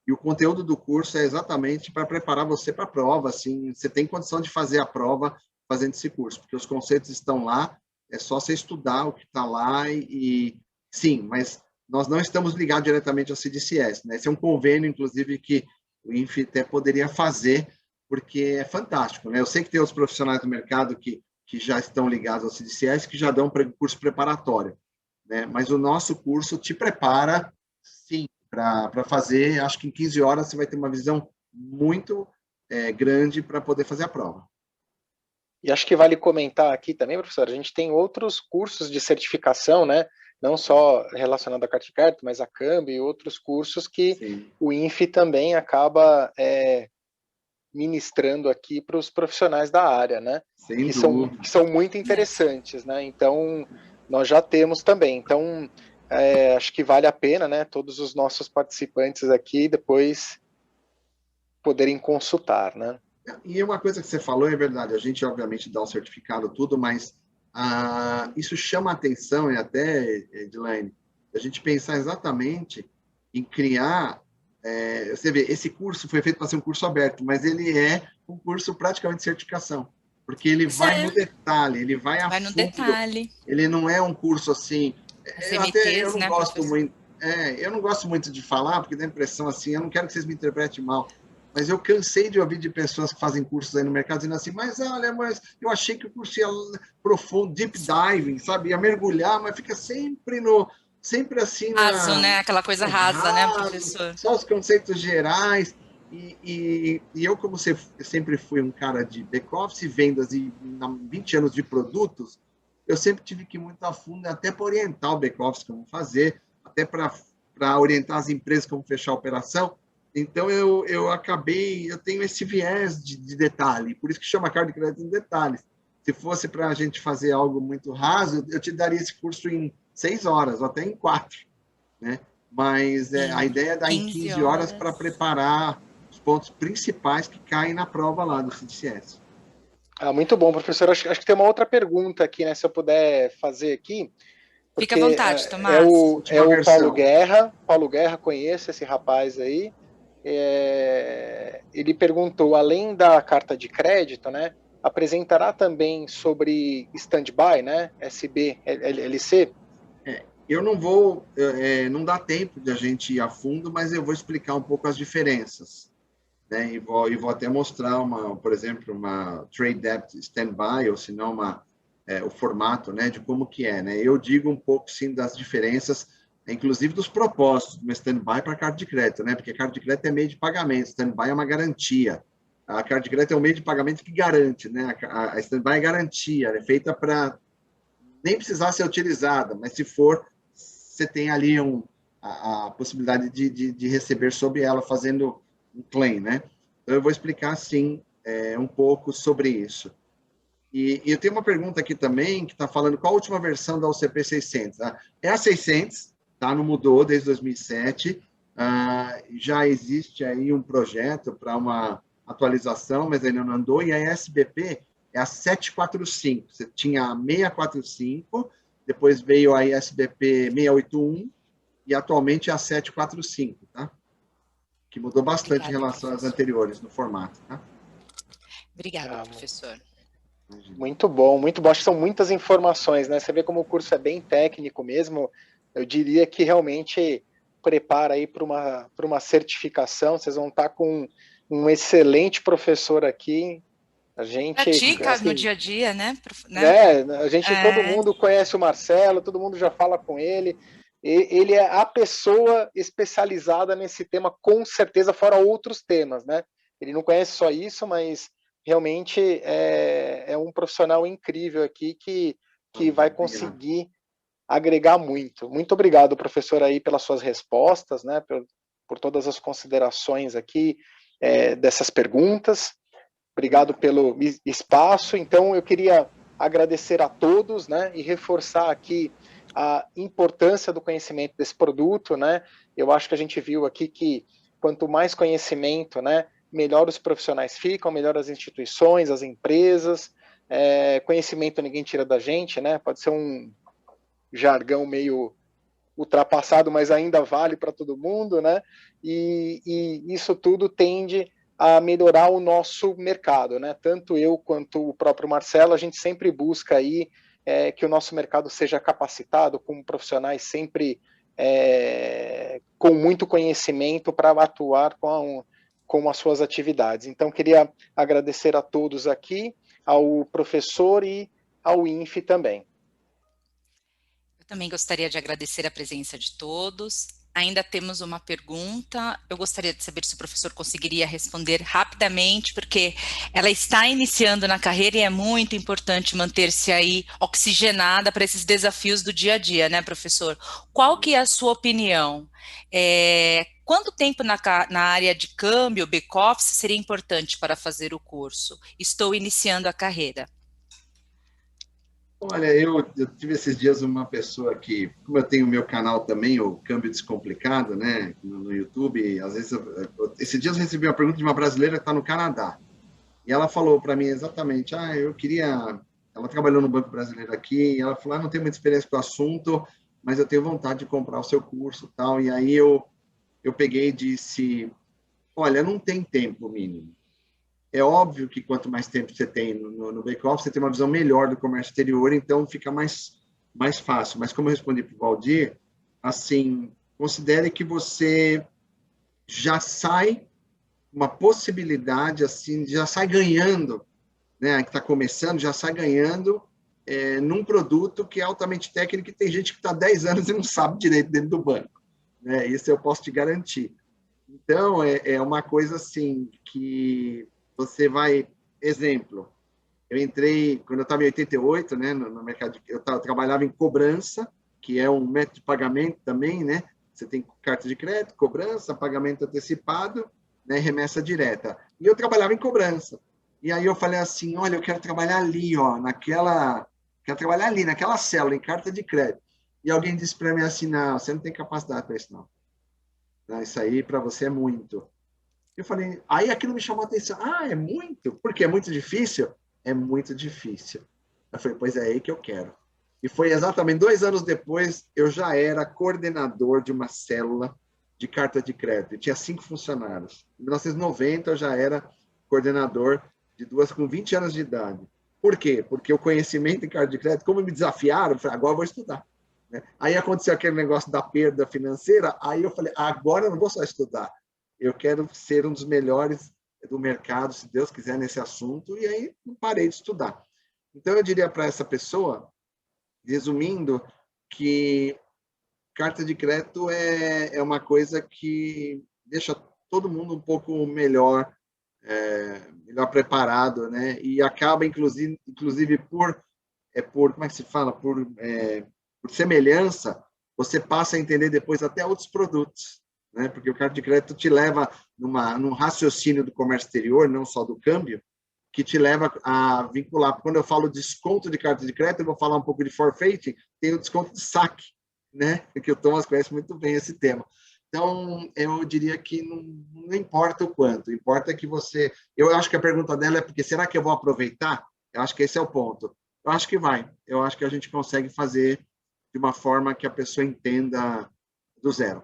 e o conteúdo do curso é exatamente para preparar você para a prova. Assim, você tem condição de fazer a prova fazendo esse curso, porque os conceitos estão lá, é só você estudar o que está lá e sim, mas nós não estamos ligados diretamente ao CDCS, né? Esse é um convênio, inclusive, que o INFE até poderia fazer, porque é fantástico, né? Eu sei que tem outros profissionais do mercado que já estão ligados ao CDCS, que já dão curso preparatório, né? Mas o nosso curso te prepara, sim, para fazer, acho que em 15 horas você vai ter uma visão muito grande para poder fazer a prova. E acho que vale comentar aqui também, professor, a gente tem outros cursos de certificação, né? Não só relacionado à carta de crédito, mas a câmbio e outros cursos que sim, o INFE também acaba ministrando aqui para os profissionais da área, né? Que são muito interessantes, né? Então, nós já temos também. Então, acho que vale a pena, né, todos os nossos participantes aqui depois poderem consultar, né? E uma coisa que você falou é verdade, a gente obviamente dá o certificado tudo, mas isso chama a atenção, e até, Edilene, a gente pensar exatamente em criar, você vê, esse curso foi feito para ser um curso aberto, mas ele é um curso praticamente de certificação, porque ele vai no detalhe, ele vai a Vai no fundo, detalhe. ele não é um curso assim, As eu MTs, não né, gosto professor? muito, eu não gosto muito de falar, porque dá a impressão assim, eu não quero que vocês me interpretem mal, mas eu cansei de ouvir de pessoas que fazem cursos aí no mercado dizendo assim, mas olha, mas eu achei que o curso ia profundo, deep diving, sabe? Ia mergulhar, mas fica sempre assim Raso, né? Aquela coisa rasa, né, raso, professor? só os conceitos gerais. E eu, como sempre fui um cara de back-office, vendas e 20 anos de produtos, eu sempre tive que ir muito a fundo, até para orientar o back-office como fazer, até para orientar as empresas como fechar a operação. Então, eu tenho esse viés de detalhe, por isso que chama carta de crédito em detalhes. Se fosse para a gente fazer algo muito raso, eu te daria esse curso em 6 horas, ou até em 4, né? Mas a Sim, ideia é dar em 15 15 horas para horas. preparar os pontos principais que caem na prova lá do CDCS. Muito bom, professor. Acho que tem uma outra pergunta aqui, né, se eu puder fazer aqui. Fique à Porque vontade, Tomás. é Última o Paulo versão. Guerra. Paulo Guerra, conheço esse rapaz aí. Ele perguntou, além da carta de crédito, né, apresentará também sobre stand-by, né, SB, LC? Eu não vou, não dá tempo de a gente ir a fundo, mas eu vou explicar um pouco as diferenças, né? E vou até mostrar por exemplo, uma trade debt standby, ou se não o formato, né, de como que é, né? Eu digo um pouco sim das diferenças, inclusive dos propósitos do standby para a carta de crédito, né? Porque a carta de crédito é meio de pagamento, standby é uma garantia. A carta de crédito é um meio de pagamento que garante, né? A standby é garantia, é feita para nem precisar ser utilizada, mas se for, você tem ali a possibilidade de receber sobre ela fazendo um claim, né? Então, eu vou explicar, sim, um pouco sobre isso. E eu tenho uma pergunta aqui também, que está falando qual a última versão da UCP 600. É a 600, tá? Não mudou desde 2007. Já existe aí um projeto para uma atualização, mas ainda não andou, e a SBP é a 745. Você tinha a 645, depois veio a SBP 681, e atualmente é a 745, tá? Que mudou bastante em Obrigada, relação às professor. anteriores no formato, tá? Obrigada, professor. Muito bom, muito bom. Acho que são muitas informações, né? Você vê como o curso é bem técnico mesmo. Eu diria que realmente prepara aí para uma certificação. Vocês vão estar com um excelente professor aqui. A gente, Pratica assim, no dia a dia, né? a gente, todo mundo conhece o Marcelo, todo mundo já fala com ele. Ele é a pessoa especializada nesse tema, com certeza, fora outros temas, né? Ele não conhece só isso, mas realmente é um profissional incrível aqui que vai conseguir agregar muito. Muito obrigado, professor, aí pelas suas respostas, né? Por todas as considerações aqui dessas perguntas. Obrigado pelo espaço. Então, eu queria agradecer a todos, né, e reforçar aqui a importância do conhecimento desse produto, né? Eu acho que a gente viu aqui que quanto mais conhecimento, né, melhor os profissionais ficam, melhor as instituições, as empresas. Conhecimento ninguém tira da gente, né? Pode ser um jargão meio ultrapassado, mas ainda vale para todo mundo, né? E isso tudo tende a melhorar o nosso mercado, né? Tanto eu quanto o próprio Marcelo, a gente sempre busca aí que o nosso mercado seja capacitado com profissionais sempre com muito conhecimento para atuar com as suas atividades. Então, queria agradecer a todos aqui, ao professor e ao INFE também. Eu também gostaria de agradecer a presença de todos. Ainda temos uma pergunta. Eu gostaria de saber se o professor conseguiria responder rapidamente, porque ela está iniciando na carreira e é muito importante manter-se aí oxigenada para esses desafios do dia a dia, né, professor? Qual que é a sua opinião? Quanto tempo na área de câmbio, back-office, seria importante para fazer o curso? Estou iniciando a carreira. Olha, eu tive esses dias uma pessoa que, como eu tenho o meu canal também, o Câmbio Descomplicado, né, no YouTube, às vezes, esses dias eu recebi uma pergunta de uma brasileira que está no Canadá, e ela falou para mim exatamente, eu queria, ela trabalhou no Banco Brasileiro aqui, e ela falou, não tenho muita experiência com o assunto, mas eu tenho vontade de comprar o seu curso e tal, e aí eu peguei e disse, olha, não tem tempo mínimo. É óbvio que quanto mais tempo você tem no back-office, você tem uma visão melhor do comércio exterior, então fica mais fácil. Mas como eu respondi para o Valdir, assim, considere que você já sai uma possibilidade, assim, já sai ganhando, né, que está começando, já sai ganhando num produto que é altamente técnico e tem gente que está 10 anos e não sabe direito dentro do banco. Né? Isso eu posso te garantir. Então, é uma coisa assim que você vai... Exemplo, eu entrei, quando eu estava em 88, né, no mercado, eu trabalhava em cobrança, que é um método de pagamento também, né? Você tem carta de crédito, cobrança, pagamento antecipado, né, remessa direta. E eu trabalhava em cobrança. E aí eu falei assim, olha, eu quero trabalhar ali, ó, quero trabalhar ali, naquela célula, em carta de crédito. E alguém disse para mim assim, não, você não tem capacidade para isso, não. Isso aí para você é muito. Eu falei, aí aquilo me chamou a atenção. É muito? Porque é muito difícil? É muito difícil. Eu falei, pois é aí que eu quero. E foi exatamente 2 anos depois, eu já era coordenador de uma célula de carta de crédito. Eu tinha 5 funcionários. Em 1990, eu já era coordenador de duas com 20 anos de idade. Por quê? Porque o conhecimento em carta de crédito, como me desafiaram, eu falei, agora eu vou estudar. Aí aconteceu aquele negócio da perda financeira, aí eu falei, agora eu não vou só estudar, eu quero ser um dos melhores do mercado, se Deus quiser, nesse assunto, e aí não parei de estudar. Então, eu diria para essa pessoa, resumindo, que carta de crédito é uma coisa que deixa todo mundo um pouco melhor, melhor preparado, né? E acaba, inclusive por como é que se fala? Por semelhança, você passa a entender depois até outros produtos, né? Porque o cartão de crédito te leva num raciocínio do comércio exterior, não só do câmbio, que te leva a vincular. Quando eu falo desconto de cartão de crédito, eu vou falar um pouco de forfeiting, tem o desconto de saque, né? Que o Thomas conhece muito bem esse tema. Então, eu diria que não importa o quanto, importa que você... Eu acho que a pergunta dela é porque será que eu vou aproveitar? Eu acho que esse é o ponto. Eu acho que vai. Eu acho que a gente consegue fazer de uma forma que a pessoa entenda do zero.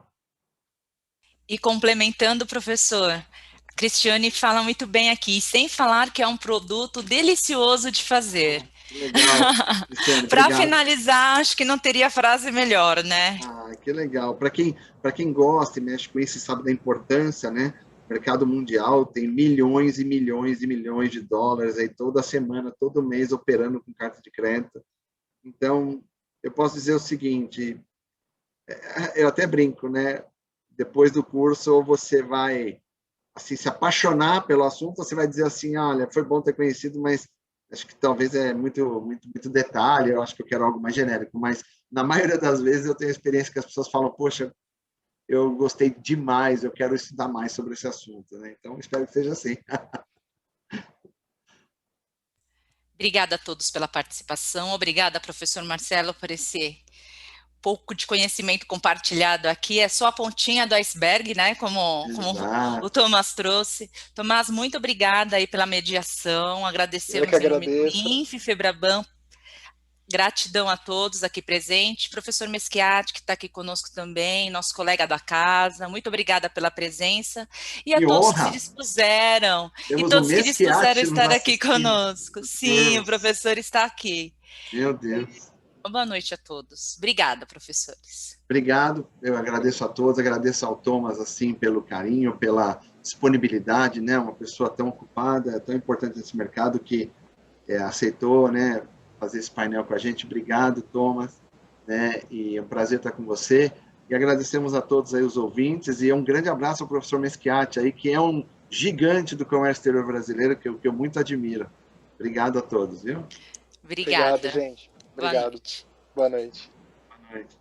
E complementando, professor, a Cristiane fala muito bem aqui, sem falar que é um produto delicioso de fazer. Que legal, Cristiane, Para obrigado. finalizar, acho que não teria frase melhor, né? Que legal. Para quem gosta e mexe com isso e sabe da importância, né? O mercado mundial tem milhões e milhões e milhões de dólares aí toda semana, todo mês operando com carta de crédito. Então, eu posso dizer o seguinte, eu até brinco, né? Depois do curso, você vai assim, se apaixonar pelo assunto, você vai dizer assim, olha, foi bom ter conhecido, mas acho que talvez é muito detalhe, eu acho que eu quero algo mais genérico, mas na maioria das vezes eu tenho a experiência que as pessoas falam, poxa, eu gostei demais, eu quero estudar mais sobre esse assunto, né? Então, espero que seja assim. Obrigada a todos pela participação, obrigada, professor Marcelo, por esse pouco de conhecimento compartilhado aqui, é só a pontinha do iceberg, né, como o Exato. Tomás trouxe. Tomás, muito obrigada aí pela mediação, Eu que agradecemos em nome do agradeço. INF, Febraban, gratidão a todos aqui presentes, professor Meschiati, que está aqui conosco também, nosso colega da casa, muito obrigada pela presença, e a Que todos que se honra! dispuseram, Temos um a Mesquiate nos estar aqui assistindo. conosco. Sim, o Deus, professor está aqui. meu Deus. Boa noite a todos. Obrigada, professores. Obrigado, eu agradeço a todos, agradeço ao Thomas, assim, pelo carinho, pela disponibilidade, né, uma pessoa tão ocupada, tão importante nesse mercado que aceitou, né, fazer esse painel com a gente. Obrigado, Thomas, né, e é um prazer estar com você, e agradecemos a todos aí os ouvintes, e um grande abraço ao professor Meschiati aí, que é um gigante do comércio exterior brasileiro, que eu muito admiro. Obrigado a todos, viu? Obrigado, Obrigada. gente. Boa Obrigado. noite. Boa noite. Boa noite.